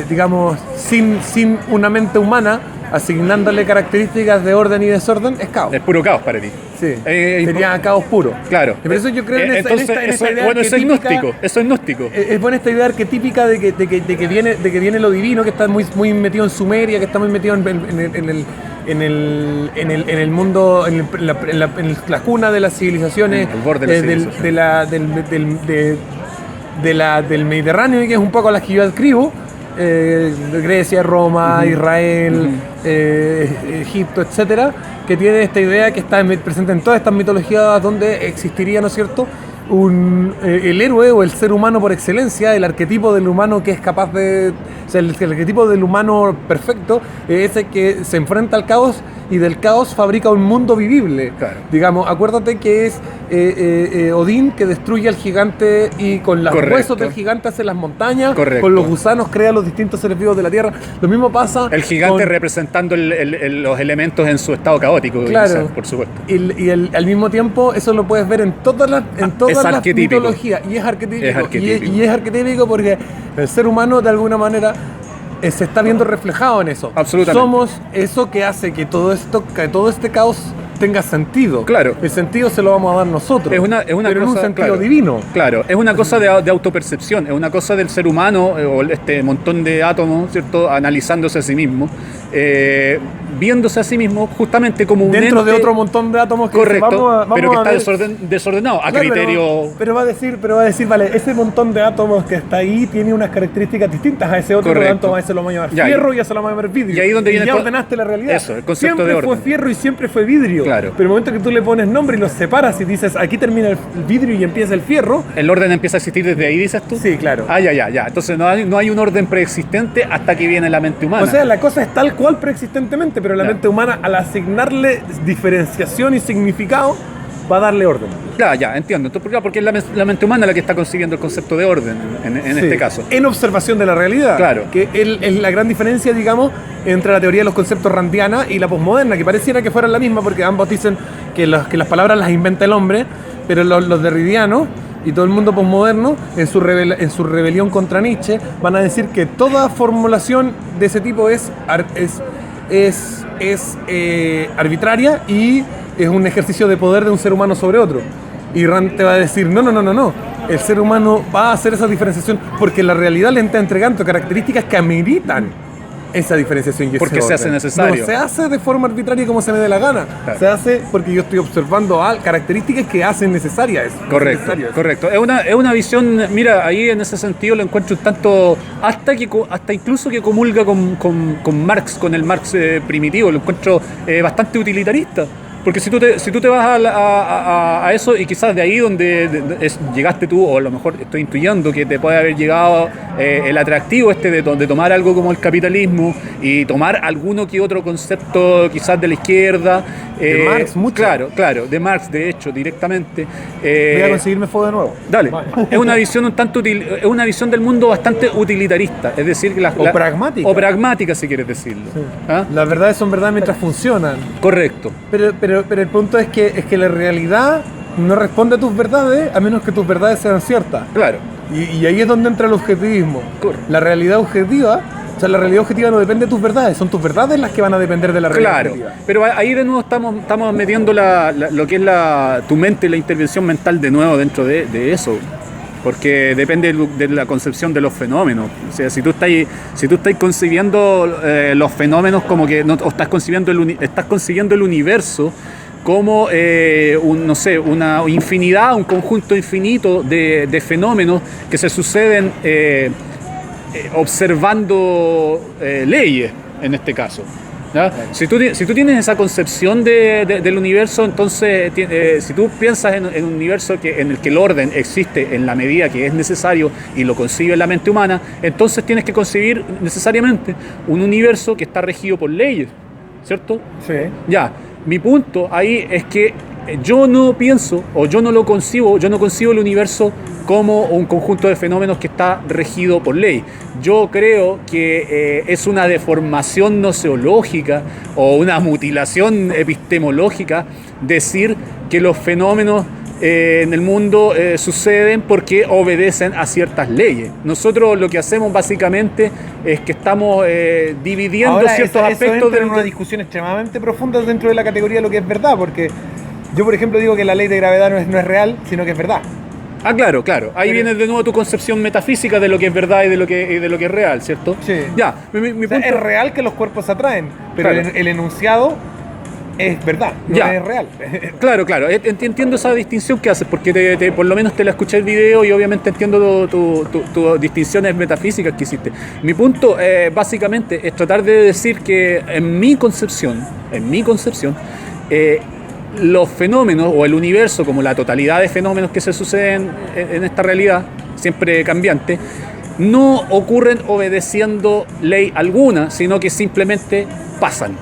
digamos, sin una mente humana, asignándole características de orden y desorden, es caos. Es puro caos para ti. Sí, sería caos puro. Claro. Y por eso yo creo en esta idea. Bueno, eso es gnóstico. Es buena esta idea arquetípica de que viene lo divino, que está muy metido en Sumeria, que está muy metido en el mundo, en la cuna de las civilizaciones, el borde de la del Mediterráneo, y que es un poco a las que yo adscribo. Grecia, Roma, Israel, Egipto, etcétera, que tiene esta idea que está presente en todas estas mitologías donde existiría, ¿no es cierto?, el héroe o el ser humano por excelencia, el arquetipo del humano que es capaz de... O sea, el arquetipo del humano perfecto es ese que se enfrenta al caos y del caos fabrica un mundo vivible. Claro. Digamos, acuérdate que es Odín que destruye al gigante y con los huesos del gigante hace las montañas. Correcto. Con los gusanos crea los distintos seres vivos de la tierra. Lo mismo pasa... El gigante representando los elementos en su estado caótico, claro, por supuesto. Y al mismo tiempo eso lo puedes ver en todas las mitologías. Y es arquetípico. Y es arquetípico porque el ser humano de alguna manera se está viendo reflejado en eso. Absolutamente. Somos eso que hace que todo este caos tenga sentido. Claro. El sentido se lo vamos a dar nosotros. Es una pero cosa, en un sentido claro, divino. Claro, es una cosa de autopercepción, es una cosa del ser humano, o este montón de átomos, ¿cierto?, analizándose a sí mismo, viéndose a sí mismo justamente como un dentro ente, de otro montón de átomos que correcto, pero que está desordenado a criterio. Pero va a decir, vale, ese montón de átomos que está ahí tiene unas características distintas a ese otro, por lo tanto a ese lo vamos a llamar fierro y a ese lo vamos a llamar vidrio. Y ahí donde viene ya ordenaste la realidad. Eso, el concepto siempre de orden. Fue fierro y siempre fue vidrio. Claro. Pero el momento que tú le pones nombre y los separas y dices, aquí termina el vidrio y empieza el fierro. El orden empieza a existir desde ahí, dices tú. Sí, claro. Ya. Entonces no hay un orden preexistente hasta que viene la mente humana. O sea, la cosa es tal cual preexistentemente, pero la mente humana, al asignarle diferenciación y significado, va a darle orden. Ya, entiendo. Entonces, porque es la mente humana la que está consiguiendo el concepto de orden en este caso. En observación de la realidad. Claro. Que es la gran diferencia, digamos, entre la teoría de los conceptos randiana y la posmoderna, que pareciera que fueran la misma, porque ambos dicen que las palabras las inventa el hombre, pero los derridianos y todo el mundo posmoderno, en su rebelión contra Nietzsche, van a decir que toda formulación de ese tipo es es arbitraria y es un ejercicio de poder de un ser humano sobre otro. Y Rand te va a decir, no. El ser humano va a hacer esa diferenciación porque la realidad le está entregando características que ameritan esa diferenciación. Y porque ese se hace orden. necesario. No se hace de forma arbitraria como se me dé la gana. Claro. Se hace porque yo estoy observando características que hacen necesaria eso. Correcto, Necesario eso. correcto. Es una visión, mira, ahí en ese sentido lo encuentro un tanto, hasta incluso que comulga con Marx, con el Marx primitivo, lo encuentro bastante utilitarista. Porque si tú te vas a eso, y quizás de ahí donde llegaste tú, o a lo mejor estoy intuyendo que te puede haber llegado el atractivo de tomar algo como el capitalismo y tomar alguno que otro concepto quizás de la izquierda. De Marx, mucho. Claro, de Marx, de hecho, directamente. Voy a conseguirme fuego de nuevo. Dale. Es una visión un tanto es una visión del mundo bastante utilitarista, es decir, pragmática. O pragmática, si quieres decirlo. Sí. ¿Ah? Las verdades son verdad mientras funcionan. Correcto. Pero el punto es que la realidad no responde a tus verdades a menos que tus verdades sean ciertas. Claro. Y ahí es donde entra el objetivismo. Correcto. La realidad objetiva no depende de tus verdades, son tus verdades las que van a depender de la realidad objetiva. Pero ahí de nuevo estamos metiendo lo que es tu mente, la intervención mental de nuevo dentro de eso. Porque depende de la concepción de los fenómenos. O sea, si tú estás concibiendo los fenómenos como que no, o estás concibiendo el universo como una infinidad, un conjunto infinito de fenómenos que se suceden observando leyes, en este caso. ¿Ya? Si tú tienes esa concepción del universo, entonces si tú piensas en un universo en el que el orden existe en la medida que es necesario y lo concibe la mente humana, entonces tienes que concebir necesariamente un universo que está regido por leyes, ¿cierto? Sí. Ya, mi punto ahí es que yo no pienso, o yo no concibo el universo como un conjunto de fenómenos que está regido por ley. Yo creo que es una deformación noceológica o una mutilación epistemológica decir que los fenómenos en el mundo suceden porque obedecen a ciertas leyes. Nosotros lo que hacemos básicamente es que estamos dividiendo ahora, ciertos aspectos de una discusión extremadamente profunda dentro de la categoría de lo que es verdad, porque yo, por ejemplo, digo que la ley de gravedad no es real, sino que es verdad. Ah, claro. Ahí viene de nuevo tu concepción metafísica de lo que es verdad y de lo que es real, ¿cierto? Sí. Ya, mi punto... Es real que los cuerpos se atraen, pero Claro. el enunciado es verdad, no Ya. es real. Claro. Entiendo esa distinción que haces, porque por lo menos te la escuché el video y obviamente entiendo tus distinciones metafísicas que hiciste. Mi punto, básicamente, es tratar de decir que en mi concepción, los fenómenos o el universo, como la totalidad de fenómenos que se suceden en esta realidad, siempre cambiante, no ocurren obedeciendo ley alguna, sino que simplemente pasan.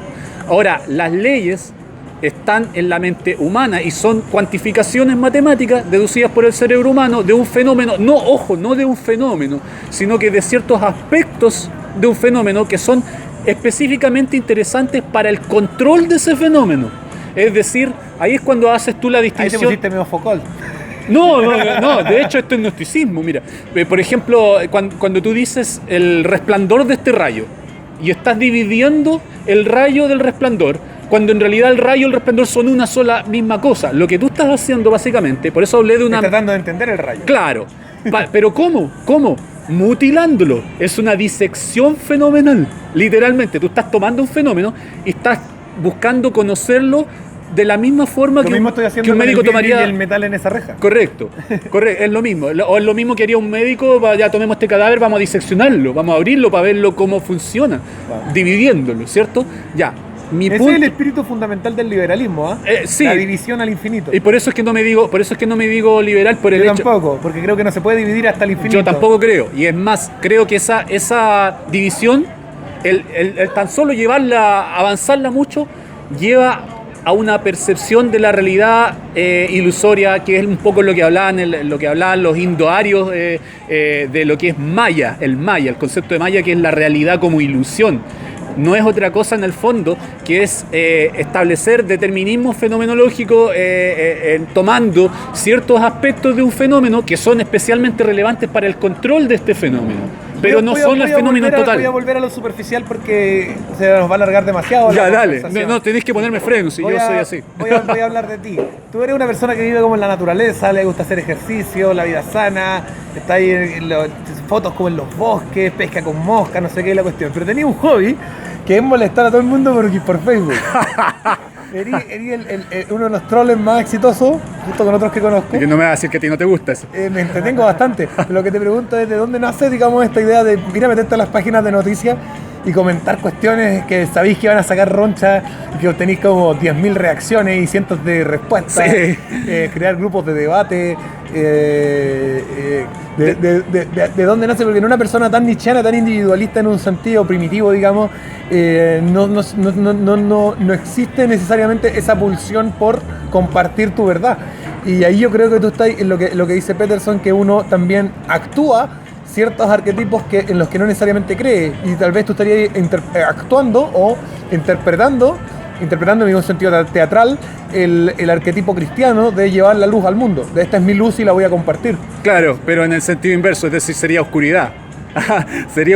Ahora, las leyes están en la mente humana y son cuantificaciones matemáticas deducidas por el cerebro humano de un fenómeno, no de un fenómeno, sino que de ciertos aspectos de un fenómeno que son específicamente interesantes para el control de ese fenómeno. Es decir, ahí es cuando haces tú la Ahí te distinción. pusiste medio Foucault. No, de hecho esto es gnosticismo, mira. Por ejemplo, cuando tú dices el resplandor de este rayo y estás dividiendo el rayo del resplandor, cuando en realidad el rayo y el resplandor son una sola misma cosa. Lo que tú estás haciendo básicamente, por eso hablé de una... Estás tratando de entender el rayo. Claro, pero ¿cómo? Mutilándolo. Es una disección fenomenal. Literalmente, tú estás tomando un fenómeno y estás buscando conocerlo de la misma forma Lo mismo estoy haciendo que un con médico el vidrio tomaría... y el metal en esa reja. Correcto, es lo mismo. O es lo mismo que haría un médico, ya tomemos este cadáver, vamos a diseccionarlo, vamos a abrirlo para verlo cómo funciona, Wow. dividiéndolo, ¿cierto? Ya, mi Ese punto... es el espíritu fundamental del liberalismo, ¿ah? Sí. La división al infinito. Y por eso es que no me digo liberal por el Yo hecho... tampoco, porque creo que no se puede dividir hasta el infinito. Yo tampoco creo, y es más, creo que esa división, el tan solo avanzarla mucho, lleva a una percepción de la realidad ilusoria, que es un poco lo que hablaban los indoarios de lo que es Maya, el concepto de Maya, que es la realidad como ilusión. No es otra cosa en el fondo que es establecer determinismo fenomenológico tomando ciertos aspectos de un fenómeno que son especialmente relevantes para el control de este fenómeno. pero no son el fenómeno total. Voy a volver a lo superficial porque se nos va a alargar demasiado. Ya, dale. No, tenés que ponerme frenos si yo soy así. Voy a hablar de ti. Tú eres una persona que vive como en la naturaleza, le gusta hacer ejercicio, la vida sana, está ahí en fotos como en los bosques, pesca con mosca, no sé qué es la cuestión. Pero tenía un hobby que es molestar a todo el mundo por Facebook. Eres uno de los troles más exitosos, junto con otros que conozco. Y que no me vas a decir que a ti no te gusta eso. Me entretengo bastante. Lo que te pregunto es de dónde nace, digamos, esta idea de ir a meterte a las páginas de noticias y comentar cuestiones que sabéis que van a sacar roncha y que obtenéis como 10.000 reacciones y cientos de respuestas, sí. Crear grupos de debate. ¿De dónde nace? Porque en una persona tan nichiana, tan individualista en un sentido primitivo, digamos, no existe necesariamente esa pulsión por compartir tu verdad. Y ahí yo creo que tú estás en lo que dice Peterson, que uno también actúa ciertos arquetipos en los que no necesariamente cree, y tal vez tú estarías actuando o interpretando en un sentido teatral el arquetipo cristiano de llevar la luz al mundo, de esta es mi luz y la voy a compartir. Claro, pero en el sentido inverso, es decir, sería oscuridad. sería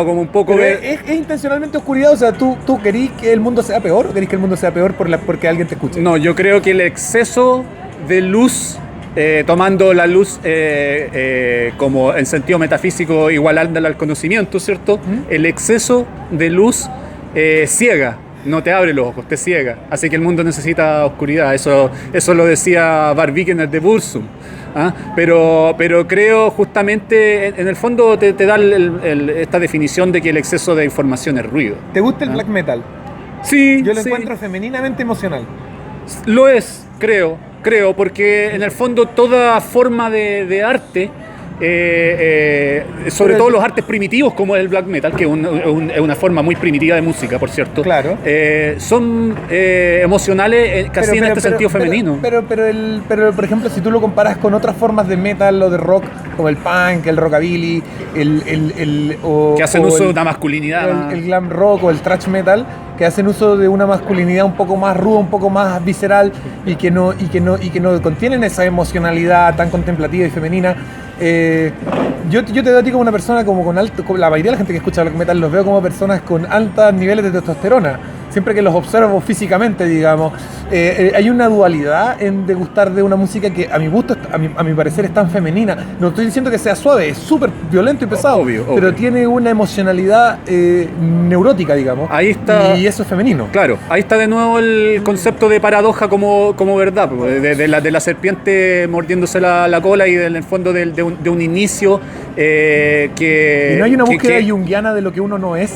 como un poco ¿Es intencionalmente oscuridad? O sea, ¿tú querís que el mundo sea peor o querís que el mundo sea peor porque alguien te escuche? No, yo creo que el exceso de luz, tomando la luz como en sentido metafísico, igualándola al conocimiento, ¿cierto? El exceso de luz ciega. No te abre los ojos, te ciega. Así que el mundo necesita oscuridad. Eso lo decía Barbickener de Bursum. ¿Ah? Pero creo justamente, en el fondo te da esta definición de que el exceso de información es ruido. ¿Te gusta el black metal? Sí. Yo lo encuentro femeninamente emocional. Lo es, creo, porque en el fondo toda forma de arte, sobre todo los artes primitivos como el black metal, que es una forma muy primitiva de música, por cierto, claro. Son emocionales casi en este sentido femenino. Pero, por ejemplo, si tú lo comparas con otras formas de metal o de rock, como el punk, el rockabilly, que hacen uso de una masculinidad, el glam rock o el thrash metal, que hacen uso de una masculinidad un poco más ruda, un poco más visceral y que no contienen esa emocionalidad tan contemplativa y femenina. Yo te veo a ti como una persona con la mayoría de la gente que escucha black metal los veo como personas con altos niveles de testosterona. Siempre que los observo físicamente, digamos, hay una dualidad en degustar de una música que a mi gusto, a mi parecer, es tan femenina. No estoy diciendo que sea suave, es súper violento y pesado, obvio. Pero tiene una emocionalidad neurótica, digamos. Ahí está. Y eso es femenino. Claro, ahí está de nuevo el concepto de paradoja como verdad, de la serpiente mordiéndose la cola y en el fondo de un inicio que... ¿Y no hay una búsqueda junguiana de lo que uno no es?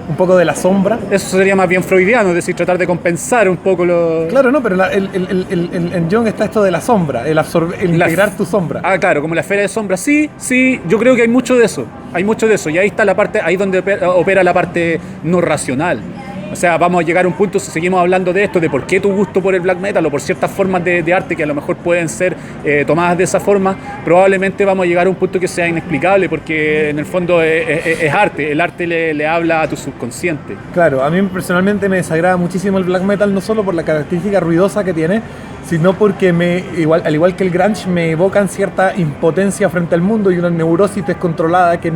Un poco de la sombra. Eso sería más bien freudiano, es decir, tratar de compensar un poco lo... Claro, no, pero en Jung está esto de la sombra, el integrar tu sombra. Ah, claro, como la esfera de sombra. Sí, yo creo que hay mucho de eso. Y ahí está la parte, ahí donde opera la parte no racional. O sea, vamos a llegar a un punto, si seguimos hablando de esto, de por qué tu gusto por el black metal o por ciertas formas de arte que a lo mejor pueden ser tomadas de esa forma, probablemente vamos a llegar a un punto que sea inexplicable, porque en el fondo es arte, el arte le habla a tu subconsciente. Claro, a mí personalmente me desagrada muchísimo el black metal, no solo por la característica ruidosa que tiene, sino porque al igual que el grunge, me evocan cierta impotencia frente al mundo y una neurosis descontrolada que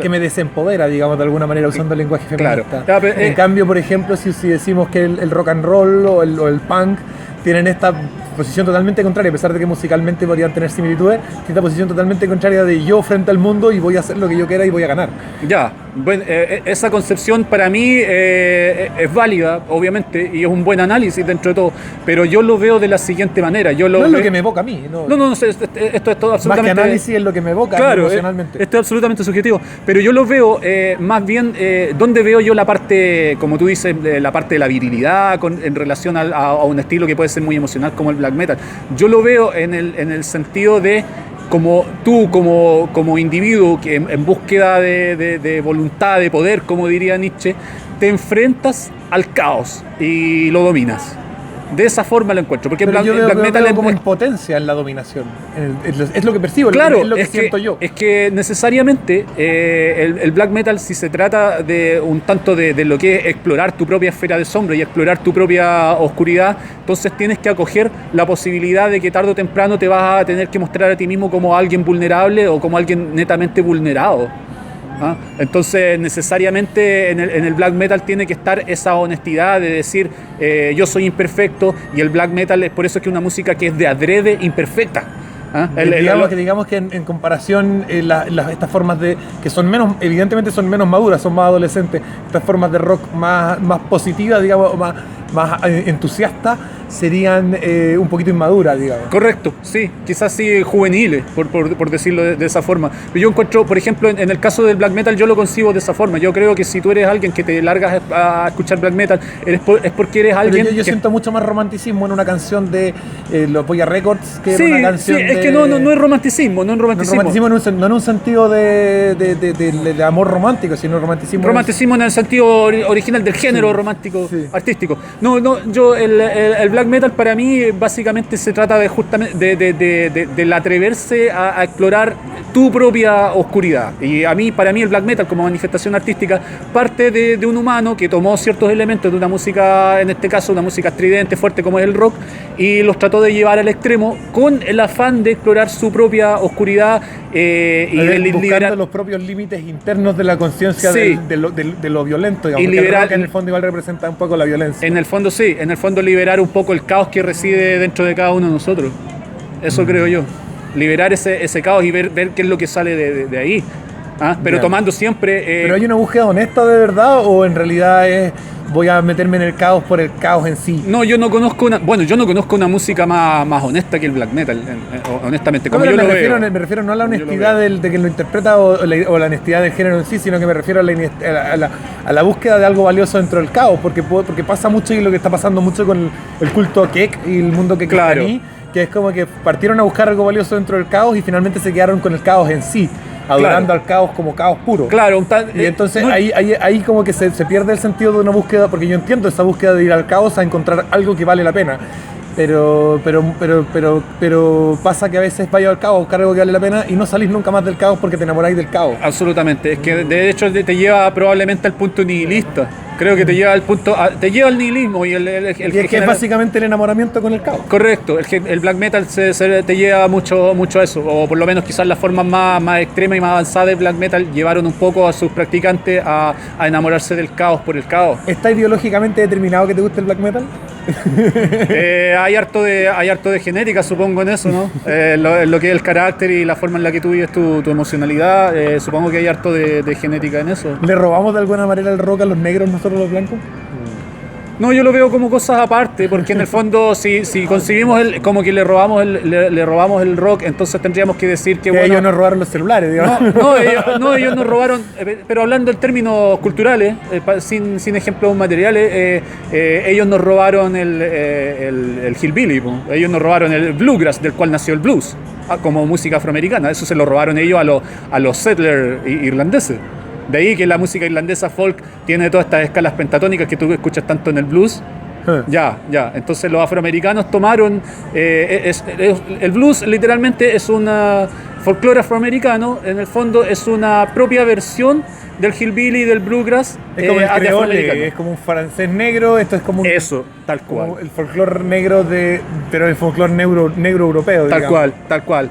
me desempodera, digamos, de alguna manera, usando el lenguaje feminista. Claro. En cambio, por ejemplo, si decimos que el rock and roll o el punk tienen esta posición totalmente contraria, a pesar de que musicalmente podrían tener similitudes, tiene esta posición totalmente contraria de yo frente al mundo y voy a hacer lo que yo quiera y voy a ganar. Ya, bueno, esa concepción para mí es válida, obviamente, y es un buen análisis dentro de todo, pero yo lo veo de la siguiente manera. No es lo que me evoca a mí. No, esto es todo absolutamente... Más que análisis es lo que me evoca emocionalmente. Esto es absolutamente subjetivo, pero yo lo veo más bien, donde veo yo la parte, como tú dices, la parte de la virilidad en relación a un estilo que puede ser muy emocional como el black metal. Yo lo veo en el sentido de como tú, como individuo que en búsqueda de voluntad, de poder, como diría Nietzsche, te enfrentas al caos y lo dominas. De esa forma lo encuentro, porque Pero yo black metal veo como impotencia en la dominación. Es lo que percibo, claro, es lo que siento yo. Es que necesariamente el black metal, si se trata de un tanto de lo que es explorar tu propia esfera de sombra y explorar tu propia oscuridad, entonces tienes que acoger la posibilidad de que tarde o temprano te vas a tener que mostrar a ti mismo como alguien vulnerable o como alguien netamente vulnerado. ¿Ah? Entonces necesariamente en el black metal tiene que estar esa honestidad de decir yo soy imperfecto, y el black metal es por eso que es una música que es de adrede imperfecta. ¿Ah? Digamos que en comparación estas formas que son menos, evidentemente son menos maduras, son más adolescentes, estas formas de rock más positivas, digamos, más entusiastas, serían un poquito inmaduras, digamos. Correcto, sí, quizás sí juveniles, por decirlo de esa forma. Pero yo encuentro, por ejemplo, en el caso del black metal, yo lo concibo de esa forma. Yo creo que si tú eres alguien que te largas a escuchar black metal, es porque eres alguien. Pero yo siento mucho más romanticismo en una canción de Los Polla Records que sí, en una canción sí, es que no es romanticismo, no es romanticismo. No en un sentido de amor romántico, sino romanticismo. Romanticismo en el sentido original del género sí, romántico, sí. artístico. Yo el black metal para mí básicamente se trata de justamente del atreverse a explorar tu propia oscuridad. Y para mí el black metal como manifestación artística parte de un humano que tomó ciertos elementos de una música, en este caso una música estridente, fuerte como es el rock, y los trató de llevar al extremo con el afán de explorar su propia oscuridad y buscando los propios límites internos de la conciencia sí, de lo violento, digamos, y liberar, que en el fondo igual representa un poco la violencia. En el fondo sí, en el fondo liberar un poco el caos que reside dentro de cada uno de nosotros. Eso creo yo. Liberar ese caos y ver qué es lo que sale de ahí. ¿Ah? Pero tomando siempre... ¿Pero hay una búsqueda honesta de verdad o en realidad voy a meterme en el caos por el caos en sí? No, yo no conozco una música más honesta que el black metal, honestamente. Como yo me refiero no a la honestidad de quien lo interpreta o la honestidad del género en sí, sino que me refiero a la búsqueda de algo valioso dentro del caos, porque pasa mucho, y lo que está pasando mucho con el culto Kek y el mundo que claro, que es como que partieron a buscar algo valioso dentro del caos y finalmente se quedaron con el caos en sí, adorando al caos como caos puro. Claro, y entonces ahí como que se pierde el sentido de una búsqueda, porque yo entiendo esa búsqueda de ir al caos a encontrar algo que vale la pena. Pero pasa que a veces vais al caos a buscar algo que vale la pena y no salís nunca más del caos porque te enamoráis del caos. Absolutamente, es que de hecho te lleva probablemente al punto nihilista. Creo que te lleva al punto, te lleva al nihilismo y que es básicamente el enamoramiento con el caos. Correcto, el black metal te lleva mucho a eso, o por lo menos quizás las formas más extremas y más avanzadas del black metal llevaron un poco a sus practicantes a enamorarse del caos por el caos. ¿Está ideológicamente determinado que te guste el black metal? Hay harto de genética, supongo, en eso, ¿no? Lo que es el carácter y la forma en la que tú vives tu emocionalidad, supongo que hay harto de genética en eso. ¿Le robamos de alguna manera el rock a los negros, nosotros los blancos? No, yo lo veo como cosas aparte, porque en el fondo si concibimos como que le robamos el rock, entonces tendríamos que decir que bueno, ellos nos robaron los celulares, digamos. Ellos nos robaron, pero hablando en términos culturales, sin ejemplos materiales, ellos nos robaron el hillbilly, ellos nos robaron el bluegrass, del cual nació el blues, como música afroamericana. Eso se lo robaron ellos a los settlers irlandeses. De ahí que la música irlandesa folk tiene todas estas escalas pentatónicas que tú escuchas tanto en el blues. Ya. Entonces los afroamericanos tomaron... el blues literalmente es un folclore afroamericano. En el fondo es una propia versión del hillbilly y del bluegrass. Es como el creole, es como un francés negro. Esto es como eso, tal cual. Como el folclore negro pero el folclore negro europeo. Tal cual.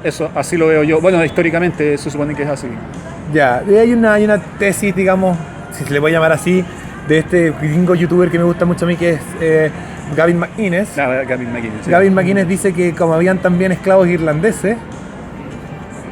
Eso, así lo veo yo. Bueno, históricamente se supone que es así. Ya, hay una tesis, digamos, si se le puede llamar así, de este gringo youtuber que me gusta mucho a mí, que es Gavin McInnes. Sí. Gavin McInnes dice que como habían también esclavos irlandeses,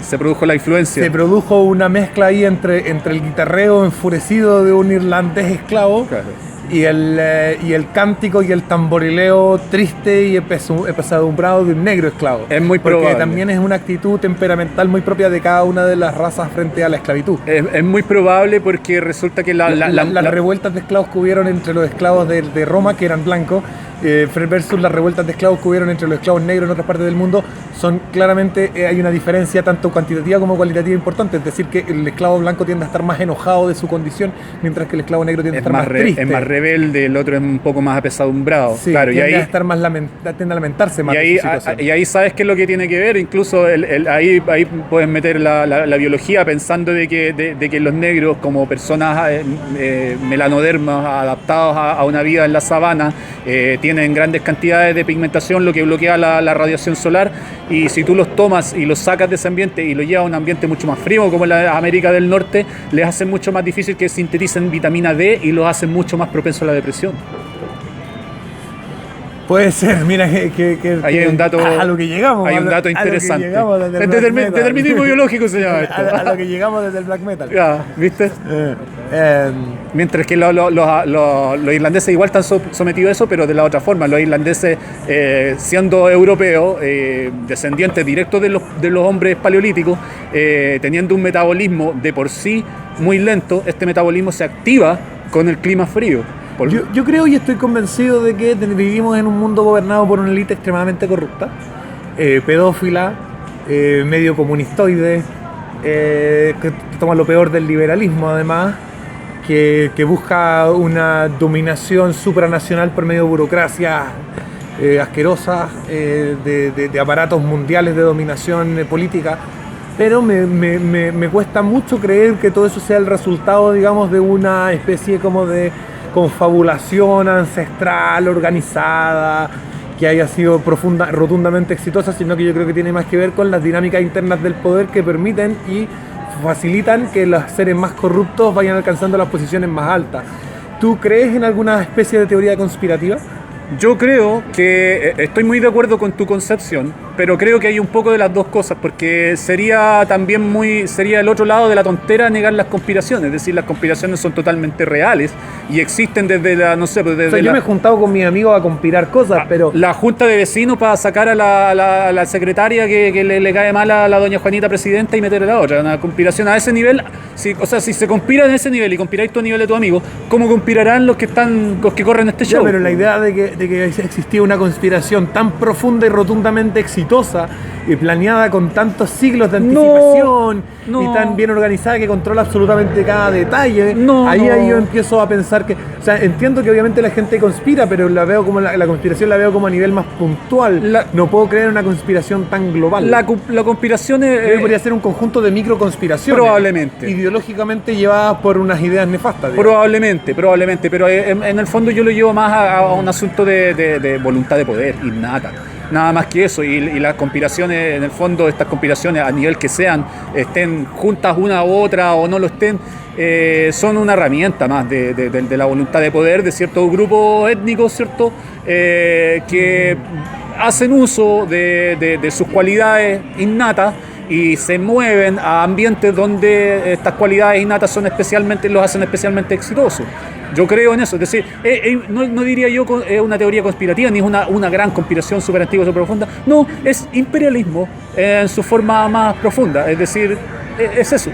se produjo la influencia. Se produjo una mezcla ahí entre el guitarreo enfurecido de un irlandés esclavo, claro, y el cántico y el tamborileo triste y apesadumbrado de un negro esclavo. Es muy probable. Porque también es una actitud temperamental muy propia de cada una de las razas frente a la esclavitud. Es muy probable porque resulta que las revueltas de esclavos que hubieron entre los esclavos de Roma, que eran blancos, versus las revueltas de esclavos que hubieron entre los esclavos negros en otras partes del mundo, son claramente, hay una diferencia tanto cuantitativa como cualitativa importante. Es decir, que el esclavo blanco tiende a estar más enojado de su condición, mientras que el esclavo negro tiende a estar más triste. Es más rebelde, el otro es un poco más apesadumbrado. Sí, claro, tiende a estar más tiende a lamentarse más de su situación. Y ahí sabes qué es lo que tiene que ver, incluso ahí puedes meter la biología pensando de que los negros como personas melanodermas adaptados a una vida en la sabana tienen grandes cantidades de pigmentación, lo que bloquea la radiación solar, y si tú los tomas y los sacas de ese ambiente y los llevas a un ambiente mucho más frío como la América del Norte, les hace mucho más difícil que sinteticen vitamina D y los hacen mucho más propensos a la depresión. Puede ser, mira que ahí hay un dato, a lo que llegamos. Hay un dato interesante. Determinismo biológico se llama esto. A lo que llegamos desde el black metal. Ya, ¿viste? Mientras que los irlandeses igual están sometidos a eso, pero de la otra forma. Los irlandeses, siendo europeos, descendientes directos de los hombres paleolíticos, teniendo un metabolismo de por sí muy lento, este metabolismo se activa con el clima frío. Yo creo y estoy convencido de que vivimos en un mundo gobernado por una élite extremadamente corrupta, pedófila, medio comunistoide, que toma lo peor del liberalismo además, que busca una dominación supranacional por medio de burocracias asquerosas, de aparatos mundiales de dominación política. Pero me cuesta mucho creer que todo eso sea el resultado, digamos, de una especie como de confabulación ancestral, organizada, que haya sido rotundamente exitosa, sino que yo creo que tiene más que ver con las dinámicas internas del poder que permiten y facilitan que los seres más corruptos vayan alcanzando las posiciones más altas. ¿Tú crees en alguna especie de teoría conspirativa? Yo creo que estoy muy de acuerdo con tu concepción, pero creo que hay un poco de las dos cosas, porque sería el otro lado de la tontera negar las conspiraciones. Es decir, las conspiraciones son totalmente reales y existen desde yo me he juntado con mis amigos a conspirar cosas, pero la junta de vecinos para sacar a la secretaria que le cae mal a la doña Juanita presidenta y meterle a la otra. Una conspiración a ese nivel, si se conspira en ese nivel y conspiráis tú a nivel de tu amigo, ¿cómo conspirarán los que corren este show? Pero la idea de que existía una conspiración tan profunda y rotundamente exitosa y planeada con tantos siglos de anticipación y tan bien organizada que controla absolutamente cada detalle, ahí yo empiezo a pensar que, o sea, entiendo que obviamente la gente conspira, pero la veo como la conspiración la veo como a nivel más puntual. No puedo creer en una conspiración tan global. La conspiración podría ser un conjunto de microconspiraciones, probablemente ideológicamente llevadas por unas ideas nefastas, probablemente, pero en el fondo yo lo llevo más a un asunto de voluntad de poder innata. Nada más que eso, y las conspiraciones, en el fondo, estas conspiraciones, a nivel que sean, estén juntas una u otra o no lo estén, son una herramienta más de la voluntad de poder de ciertos grupos étnicos, ¿cierto? Que hacen uso de sus cualidades innatas y se mueven a ambientes donde estas cualidades innatas los hacen especialmente exitosos. Yo creo en eso, es decir, no diría yo que es una teoría conspirativa, ni es una gran conspiración súper antigua, súper profunda. No, es imperialismo en su forma más profunda, es decir, es eso.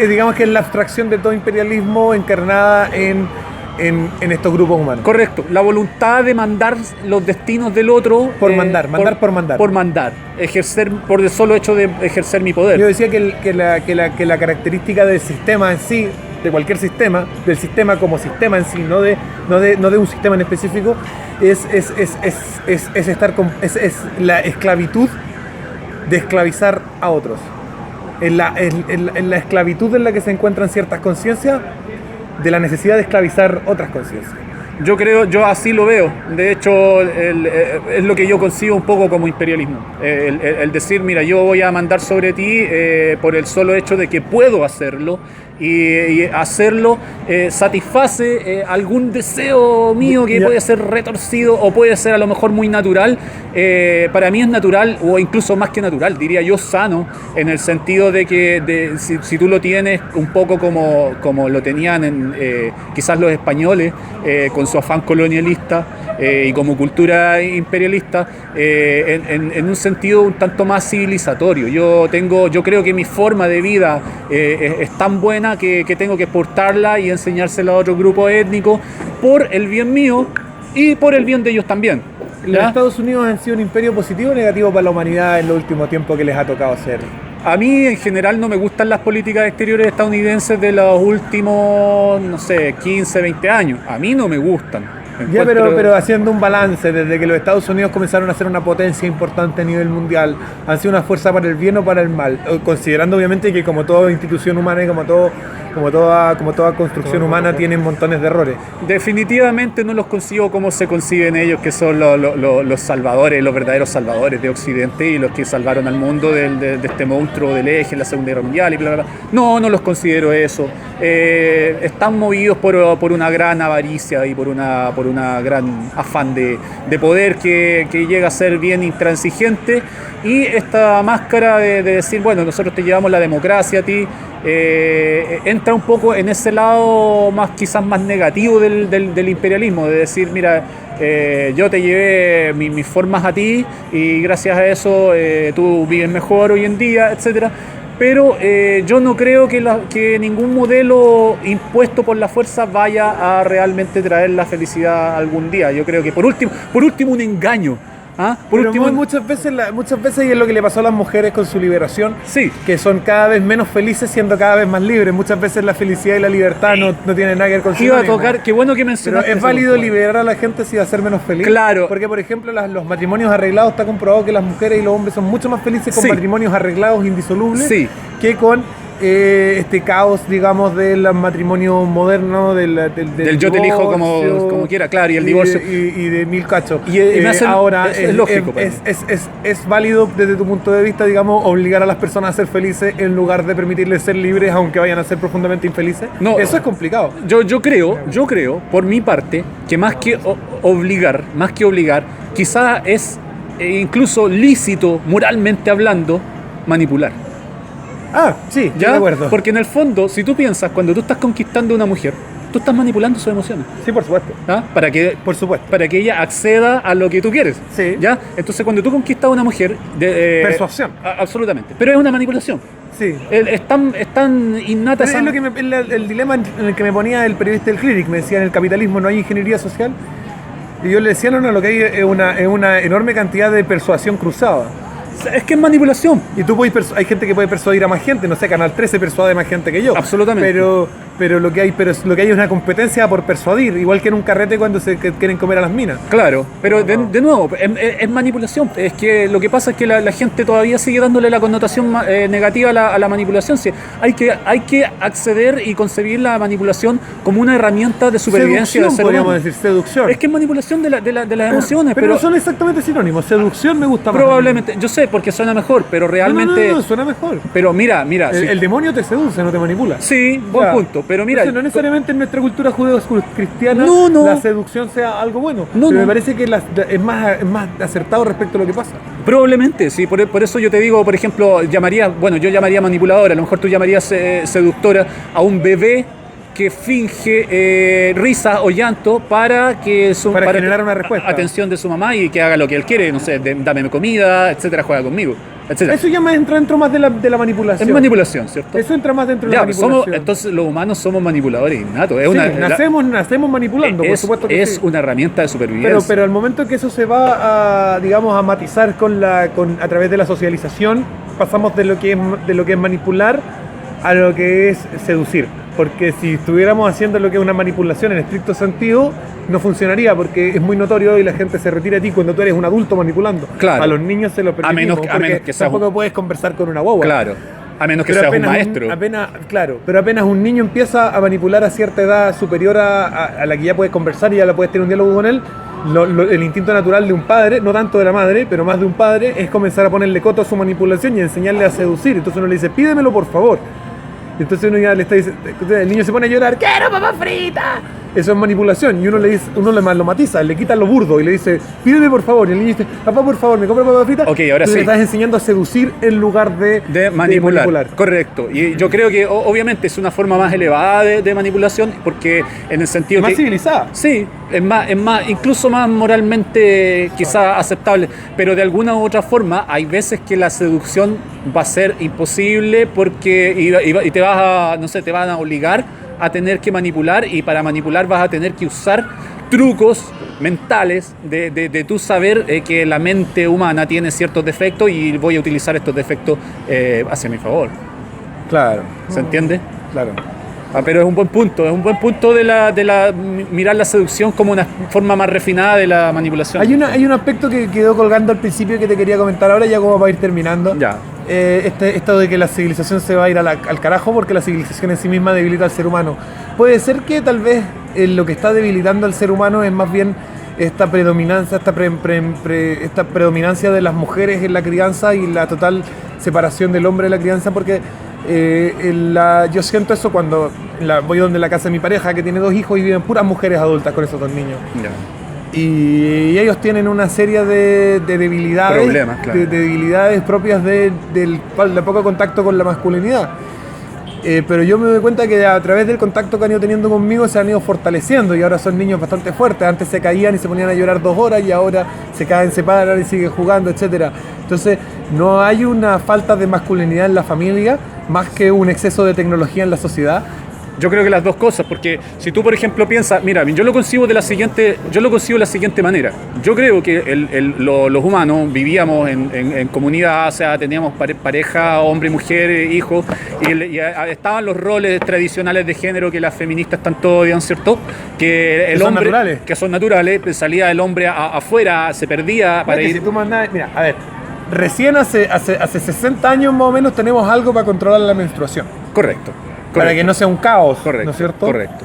Digamos que es la abstracción de todo imperialismo encarnada en estos grupos humanos. Correcto, la voluntad de mandar los destinos del otro. Por mandar. Por mandar, ejercer, por el solo hecho de ejercer mi poder. Yo decía que la característica del sistema en sí, de cualquier sistema, del sistema como sistema en sí, no de un sistema en específico, es la esclavitud de esclavizar a otros. En la esclavitud en la que se encuentran ciertas conciencias, de la necesidad de esclavizar otras conciencias. Yo así lo veo. De hecho, es lo que yo concibo un poco como imperialismo. El decir, mira, yo voy a mandar sobre ti por el solo hecho de que puedo hacerlo, y hacerlo satisface algún deseo mío que puede ser retorcido o puede ser a lo mejor muy natural. Para mí es natural, o incluso más que natural, diría yo sano, en el sentido de que si tú lo tienes un poco como lo tenían quizás los españoles, con su afán colonialista y como cultura imperialista, en un sentido un tanto más civilizatorio. Yo creo que mi forma de vida es tan buena que tengo que exportarla y enseñársela a otro grupo étnico por el bien mío, y por el bien de ellos también. ¿Los ¿Ya? Estados Unidos han sido un imperio positivo o negativo para la humanidad en los últimos tiempos que les ha tocado hacer? A mí en general no me gustan las políticas exteriores estadounidenses de los últimos, no sé, 15, 20 años. A mí no me gustan. Ya, pero haciendo un balance, desde que los Estados Unidos comenzaron a ser una potencia importante a nivel mundial, ¿han sido una fuerza para el bien o para el mal? Considerando obviamente que como toda institución humana y como toda construcción humana tienen montones de errores. Definitivamente no los concibo como se conciben ellos, que son los salvadores, los verdaderos salvadores de Occidente y los que salvaron al mundo de este monstruo del eje en la Segunda Guerra Mundial y bla, bla, bla. No los considero eso. Están movidos por una gran avaricia y por una gran afán de poder que llega a ser bien intransigente, y esta máscara de decir, bueno, nosotros te llevamos la democracia a ti, entra un poco en ese lado quizás más negativo del imperialismo, de decir, mira, yo te llevé mis formas a ti y gracias a eso tú vives mejor hoy en día, etcétera. Pero yo no creo que ningún modelo impuesto por la fuerza vaya a realmente traer la felicidad algún día. Yo creo que por último un engaño. ¿Ah? Pero muchas veces y es lo que le pasó a las mujeres con su liberación, Sí. que son cada vez menos felices siendo cada vez más libres. Muchas veces la felicidad y la libertad no tienen nada que ver con Iba a sinónimo. tocar, qué bueno que Pero mencionaste. es ese válido punto. liberar a la gente si va a ser menos feliz. Claro. Porque, por ejemplo, los matrimonios arreglados, está comprobado que las mujeres y los hombres son mucho más felices con Sí. matrimonios arreglados indisolubles Sí. que con este caos, digamos, del matrimonio moderno, del Del yo te elijo divorcio, como quiera, claro, y el divorcio. Y de mil cachos. Y me hace- ahora es lógico para mí. es válido desde tu punto de vista, digamos, obligar a las personas a ser felices en lugar de permitirles ser libres aunque vayan a ser profundamente infelices. No. Eso es complicado. Yo creo, por mi parte, que más que obligar, quizás es incluso lícito, moralmente hablando, manipular. Ah, sí, estoy ¿Ya? de acuerdo. Porque en el fondo, si tú piensas, cuando tú estás conquistando a una mujer, tú estás manipulando sus emociones. Sí, por supuesto. ¿Ah? Para que ella acceda a lo que tú quieres. Sí. ¿Ya? Entonces, cuando tú conquistas a una mujer... Persuasión. Absolutamente. Pero es una manipulación. Sí. Es tan innata Pero esa... es lo que el dilema en el que me ponía el periodista del Clinic. Me decía, en el capitalismo no hay ingeniería social. Y yo le decía, no, lo que hay es una enorme cantidad de persuasión cruzada. Es que es manipulación. Y tú hay gente que puede persuadir a más gente, no sé, Canal 13 persuade más gente que yo. Absolutamente. Pero lo que hay es una competencia por persuadir, igual que en un carrete cuando que quieren comer a las minas. Claro, pero de nuevo, es manipulación. Es que lo que pasa es que la gente todavía sigue dándole la connotación negativa a la manipulación. Sí, hay que acceder y concebir la manipulación como una herramienta de supervivencia del Seducción, ser podríamos humano. decir, seducción. Es que es manipulación de las emociones, pero no son exactamente sinónimos. Seducción me gusta más. probablemente, yo sé, porque suena mejor, pero realmente... No, suena mejor. Pero mira, sí. El demonio te seduce, no te manipula. Sí, buen Ya. punto, pero mira... Entonces, no necesariamente en nuestra cultura judeo-cristiana No. la seducción sea algo bueno. No, pero no. me parece que es más acertado respecto a lo que pasa. Probablemente, sí, por eso yo te digo, por ejemplo, yo llamaría manipuladora, a lo mejor tú llamarías seductora a un bebé que finge risa o llanto para generar una respuesta. atención de su mamá y que haga lo que él quiere, no sé, dame comida, etcétera, juega conmigo, etcétera. Eso ya entra dentro más de la manipulación. Es manipulación, ¿cierto? Eso entra más dentro de Ya, la manipulación. entonces los humanos somos manipuladores innatos. Sí, nacemos manipulando, por supuesto que es sí. una herramienta de supervivencia. Pero al momento que eso se va a matizar a través de la socialización, pasamos de lo que es manipular a lo que es seducir. Porque si estuviéramos haciendo lo que es una manipulación en estricto sentido, no funcionaría, porque es muy notorio y la gente se retira de ti cuando tú eres un adulto manipulando. Claro. A los niños se lo permitimos, a menos que seas tampoco puedes conversar con una guagua. Claro, a menos que Pero seas un apenas maestro. pero apenas un niño empieza a manipular a cierta edad superior a la que ya puedes conversar y ya la puedes tener un diálogo con él, el instinto natural de un padre, no tanto de la madre, pero más de un padre, es comenzar a ponerle coto a su manipulación y enseñarle a seducir. Entonces uno le dice, pídemelo por favor. Y entonces uno ya le está diciendo, el niño se pone a llorar, ¡quiero papá frita! Eso es manipulación. Y uno lo matiza, le quita lo burdo y le dice, pídeme por favor. Y el niño dice, papá por favor, ¿me compra papá frita? Ok, ahora Entonces sí. le estás enseñando a seducir en lugar de manipular. Correcto. Y yo creo que obviamente es una forma más elevada de manipulación, porque en el sentido Más que... civilizada. Sí, es más, incluso más moralmente quizá aceptable, pero de alguna u otra forma hay veces que la seducción va a ser imposible porque y te vas a, no sé, te van a obligar a tener que manipular, y para manipular vas a tener que usar trucos mentales de tú saber que la mente humana tiene ciertos defectos y voy a utilizar estos defectos hacia mi favor. Claro. ¿Se entiende? Claro. Pero es un buen punto de la mirar la seducción como una forma más refinada de la manipulación. Hay un aspecto que quedó colgando al principio que te quería comentar ahora, ya como para ir terminando. Ya. Esto de que la civilización se va a ir al carajo porque la civilización en sí misma debilita al ser humano. Puede ser que tal vez lo que está debilitando al ser humano es más bien esta predominancia, esta predominancia de las mujeres en la crianza y la total separación del hombre de la crianza, porque yo siento eso cuando voy donde la casa de mi pareja, que tiene 2 hijos y viven puras mujeres adultas con esos 2 niños. Ya. Y ellos tienen una serie de debilidades, Problemas, claro. de debilidades propias del poco contacto con la masculinidad. Pero yo me doy cuenta que a través del contacto que han ido teniendo conmigo se han ido fortaleciendo y ahora son niños bastante fuertes. Antes se caían y se ponían a llorar 2 horas y ahora se caen, se paran y siguen jugando, etc. Entonces no hay una falta de masculinidad en la familia más que un exceso de tecnología en la sociedad. Yo creo que las dos cosas, porque si tú, por ejemplo, piensas, mira, yo lo concibo de la siguiente manera. Yo creo que los humanos vivíamos en comunidad, o sea, teníamos pareja, hombre, mujer, hijos, y estaban los roles tradicionales de género que las feministas tanto odian, ¿cierto? Que el hombre, que son naturales, pues salía el hombre afuera, se perdía para ir. Si tú mandás, mira, a ver, recién hace 60 años más o menos tenemos algo para controlar la menstruación. Correcto. Para que no sea un caos, correcto, ¿no es cierto? Correcto.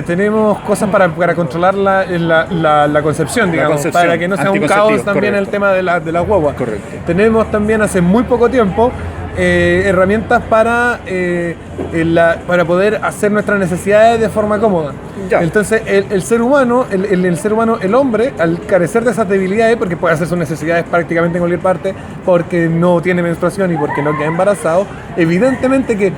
Tenemos cosas para controlar la concepción, digamos, para que no sea un caos también correcto. El tema de la guagua. Correcto. Tenemos también hace muy poco tiempo herramientas para poder hacer nuestras necesidades de forma cómoda. Ya. Entonces el ser humano, el hombre, al carecer de esas debilidades, porque puede hacer sus necesidades prácticamente en cualquier parte, porque no tiene menstruación y porque no queda embarazado, evidentemente que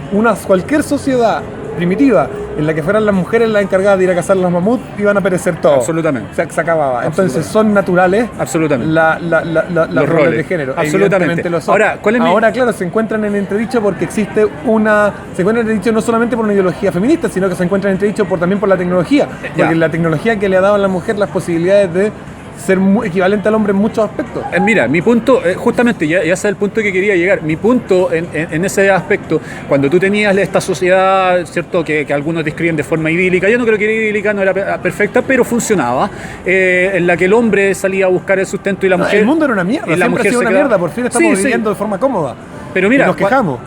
cualquier sociedad primitiva en la que fueran las mujeres las encargadas de ir a cazar los mamuts, iban a perecer todos. Absolutamente. Se acababa. Entonces son naturales. Absolutamente. Los roles de género. Absolutamente. Lo son. Ahora, claro, se encuentran en entredicho porque se encuentran en entredicho no solamente por una ideología feminista, sino que se encuentran en entredicho también por la tecnología. Porque la tecnología que le ha dado a la mujer las posibilidades de ser equivalente al hombre en muchos aspectos. Mira, mi punto, justamente, ya ese es el punto que quería llegar. Mi punto en ese aspecto, cuando tú tenías esta sociedad, ¿cierto?, que algunos describen de forma idílica, yo no creo que era idílica, no era perfecta, pero funcionaba, en la que el hombre salía a buscar el sustento y la mujer... El mundo era una mierda, siempre ha sido una mierda, por fin estamos viviendo de forma cómoda. Pero mira, y nos quejamos.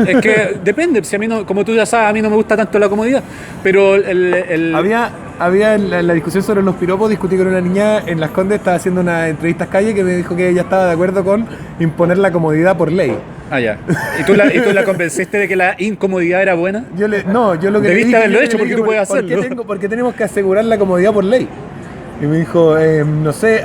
Es que depende, si a mí no, como tú ya sabes, a mí no me gusta tanto la comodidad, pero Había en la discusión sobre los piropos, discutí con una niña en Las Condes, estaba haciendo una entrevista calle que me dijo que ella estaba de acuerdo con imponer la comodidad por ley. Ah, ya. ¿Y tú la convenciste de que la incomodidad era buena? Yo lo que debiste haberlo hecho porque tú puedes hacerlo. Porque tenemos que asegurar la comodidad por ley. Y me dijo, no sé,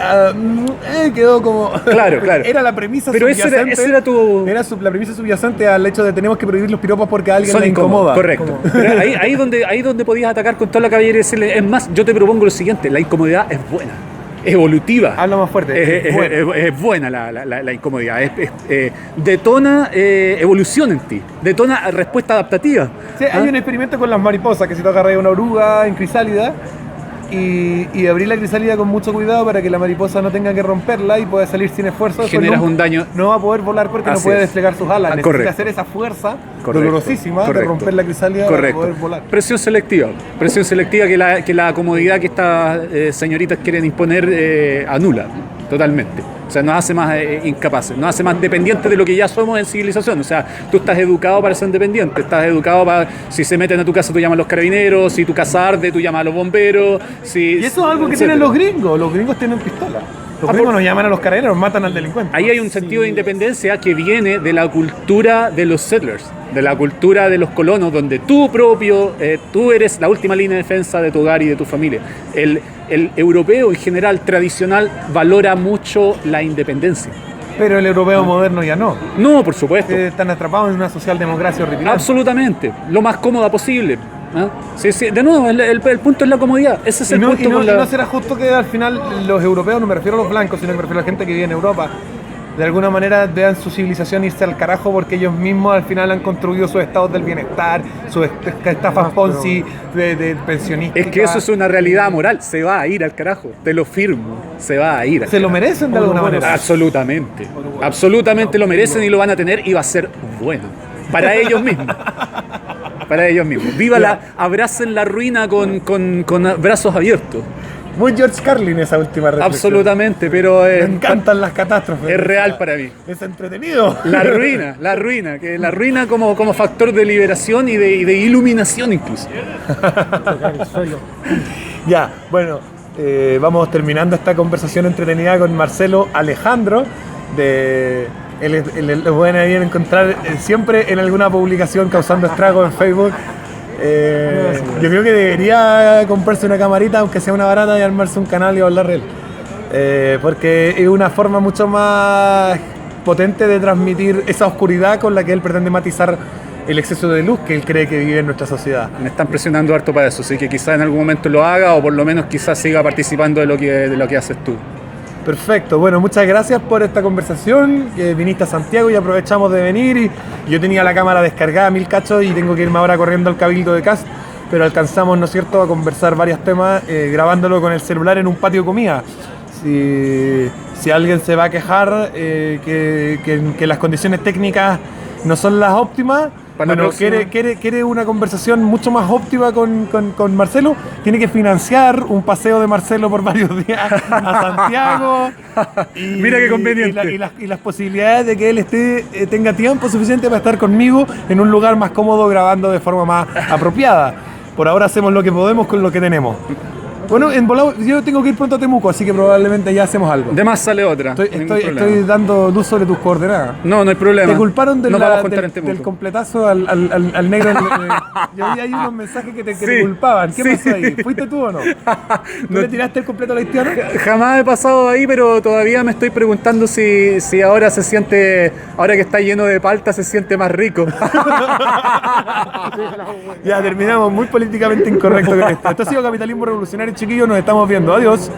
quedó como... Claro. Era la premisa pero subyacente. Ese era tu... Era la premisa subyacente al hecho de tenemos que prohibir los piropos porque a alguien le incomoda. Correcto. Pero ahí donde podías atacar con toda la caballería y decirle, es más, yo te propongo lo siguiente, la incomodidad es buena. Es evolutiva. Habla más fuerte. Es buena la incomodidad. Detona evolución en ti. Detona respuesta adaptativa. Sí, hay un experimento con las mariposas, que si tú agarras una oruga en crisálida y abrir la crisálida con mucho cuidado para que la mariposa no tenga que romperla y pueda salir sin esfuerzo. Generas un daño. No va a poder volar porque no puede desplegar sus alas. Necesita hacer esa fuerza dolorosísima de romper la crisálida para poder volar. Presión selectiva que la comodidad que estas señoritas quieren imponer anula totalmente. O sea, nos hace más incapaces, nos hace más dependientes de lo que ya somos en civilización. O sea, tú estás educado para ser independiente, estás educado para, si se meten a tu casa, tú llamas a los carabineros, si tu casa arde, tú llamas a los bomberos. Y eso es algo que tienen los gringos tienen pistola. Los gringos nos llaman a los carabineros, matan al delincuente. Ahí hay un sentido de independencia que viene de la cultura de los settlers, de la cultura de los colonos, donde tú eres la última línea de defensa de tu hogar y de tu familia. El europeo en general tradicional valora mucho la independencia. Pero el europeo moderno ya no. No, por supuesto. Están atrapados en una socialdemocracia horripilante. Absolutamente. Lo más cómoda posible. Sí. De nuevo, el punto es la comodidad. Ese es el punto. No será justo que al final los europeos, no me refiero a los blancos, sino que me refiero a la gente que vive en Europa, de alguna manera vean su civilización irse al carajo porque ellos mismos al final han construido sus estados del bienestar, sus estafas Ponzi de pensionistas. Es que eso es una realidad moral, se va a ir al carajo, te lo firmo, se va a ir. Se lo merecen de alguna manera. Absolutamente, absolutamente lo merecen y lo van a tener y va a ser bueno, para ellos mismos. Para ellos mismos. Abracen la ruina con brazos abiertos. Muy George Carlin esa última reflexión. Absolutamente, pero Me encantan las catástrofes. es real para mí. Es entretenido. La ruina como factor de liberación y de iluminación incluso. Ya, bueno, vamos terminando esta conversación entretenida con Marcelo Alejandro. Lo pueden ahí encontrar siempre en alguna publicación causando estragos en Facebook. Yo creo que debería comprarse una camarita, aunque sea una barata, y armarse un canal y hablar de él. Porque es una forma mucho más potente de transmitir esa oscuridad con la que él pretende matizar el exceso de luz que él cree que vive en nuestra sociedad. Me están presionando harto para eso, así que quizás en algún momento lo haga o por lo menos quizás siga participando de lo que haces tú. Perfecto, bueno, muchas gracias por esta conversación. Viniste a Santiago y aprovechamos de venir. Y yo tenía la cámara descargada 1000 cachos y tengo que irme ahora corriendo al Cabildo de Cast, pero alcanzamos, ¿no es cierto?, a conversar varios temas grabándolo con el celular en un patio de comida. Si alguien se va a quejar que las condiciones técnicas no son las óptimas, bueno, quiere una conversación mucho más óptima con Marcelo, tiene que financiar un paseo de Marcelo por varios días a Santiago. Mira qué conveniente. Y las posibilidades de que él tenga tiempo suficiente para estar conmigo en un lugar más cómodo grabando de forma más apropiada. Por ahora hacemos lo que podemos con lo que tenemos. Bueno, en volado, yo tengo que ir pronto a Temuco, así que probablemente ya hacemos algo. De más sale otra. Estoy dando luz sobre tus coordenadas. No hay problema. Te culparon Nos vamos a juntar en Temuco. del completazo al negro. Yo vi ahí unos mensajes que te culpaban. ¿Qué pasó ahí? ¿Fuiste tú o no? ¿Tú le tiraste el completo a la haitiana? Jamás he pasado ahí, pero todavía me estoy preguntando si ahora ahora que está lleno de palta, se siente más rico. Ya, terminamos muy políticamente incorrecto con esto. Esto ha sido Capitalismo Revolucionario, chiquillos. Nos estamos viendo. Adiós.